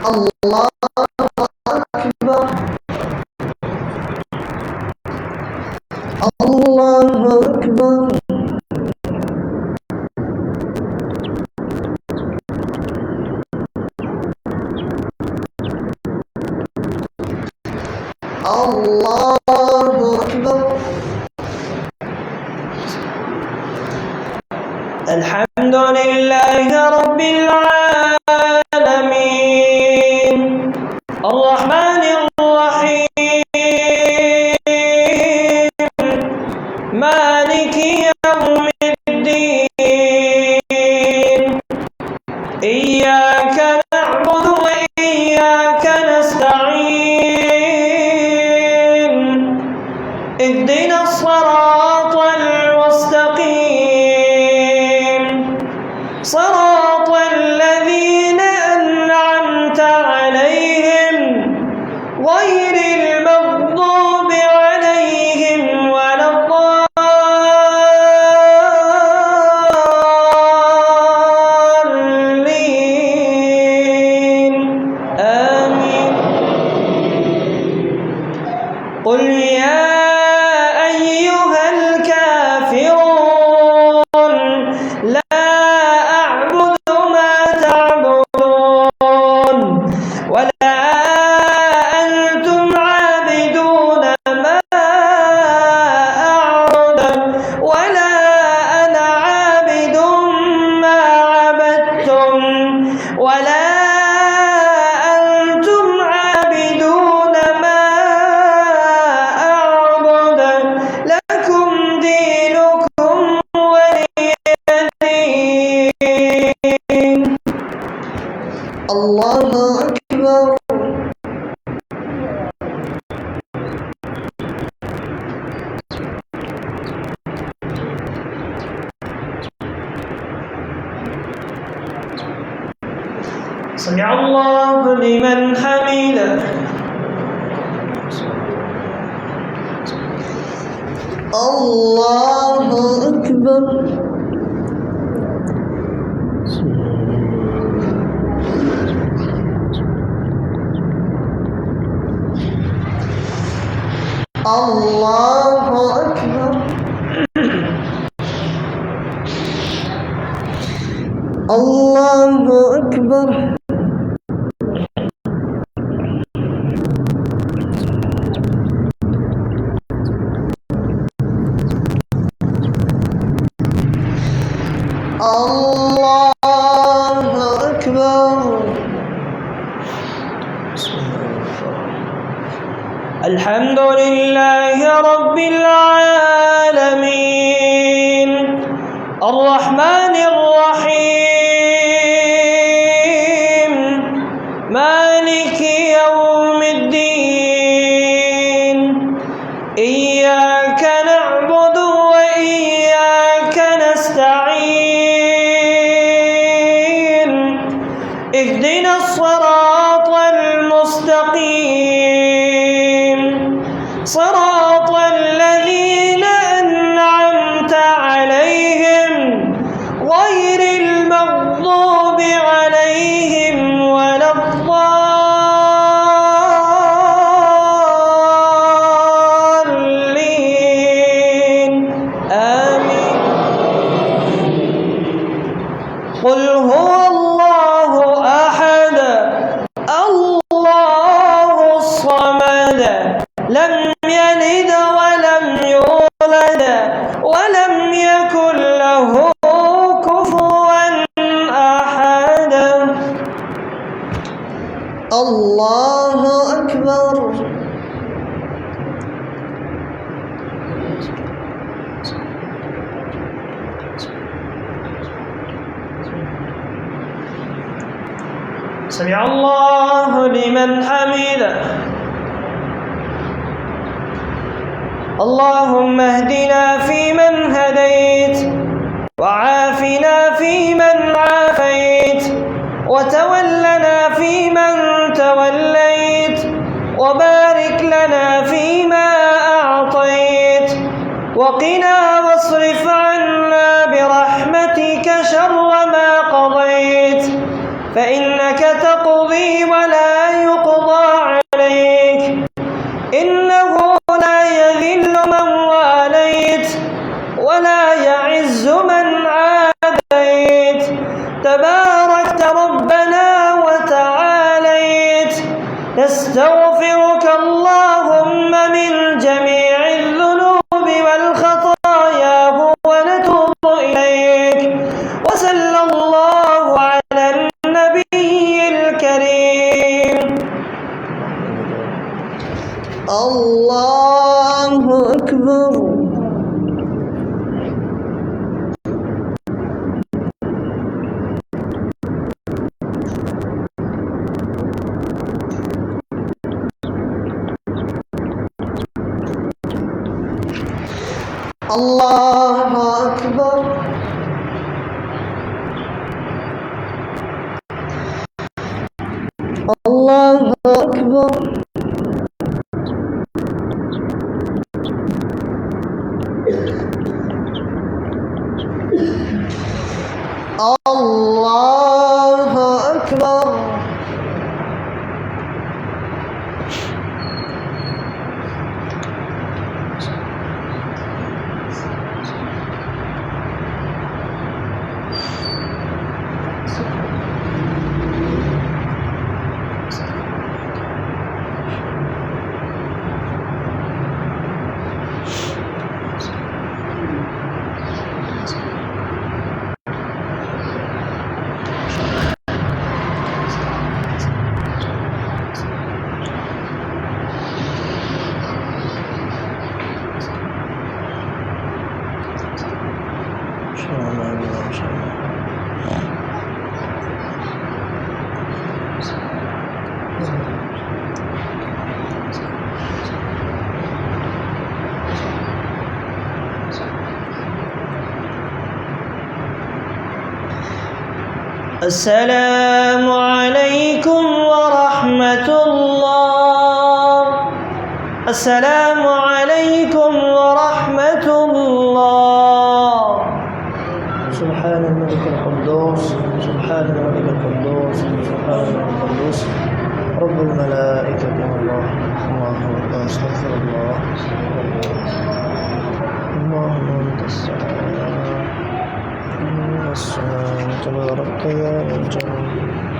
الله أكبر. الله أكبر. الله أكبر. الحمد لله رب العالمين الرحمن الرحيم مالك يوم الدين إياك نعبد وإياك نستعين اهدنا الصراط المستقيم صراط الذين أنعمت عليهم غير المغضوب عليهم ولا الضالين آمين. قل يا أيها الكافرون لا أعبد ما تعبدون ولا أنتم عابدون ما أعبد ولا أنا عابد ما عبدتم ولا أنتم عابدون ما أعبد لكم دينكم ولي دين. الله أكبر. سمع الله لمن حمده. الله أكبر. الله أكبر. الله أكبر. الله أكبر. الحمد لله رب العالمين الرحمن الرحيم مالك يوم الدين إياك نعبد وإياك نستعين اهدنا الصراط المستقيم صراط الذين أنعمت عليهم غير المغضوب عليهم ولا الضالين آمين. قل هو الله أحد الله الصمد لم يلد ولم يولد ولم يكن له كفوا أحد. الله أكبر. سمع الله لمن حمده. اللهم اهدنا فيمن هديت وعافنا فيمن عافيت وتولنا فيمن توليت وبارك لنا فيما أعطيت وقنا واصرف عنا برحمتك شر ما قضيت فإنك تقضي ولا يقضى عليك إنه لا يذل من واليت ولا يعز من عاديت تباركت ربنا وتعاليت. نستغفرك اللهم من جميع الذنوب والخطايا ونتوب إليك وصلى الله على النبي الكريم. الله أكبر. الله أكبر. الله أكبر. الله أكبر. السلام عليكم ورحمة الله. السلام عليكم ورحمة الملك القدوس سبحان الملك القدوس سبحان الملك القدوس رب الملائكة والروح. الله أكبر. أستغفر الله. اللهم أنت السلام. تباركت يا ذا الجلال.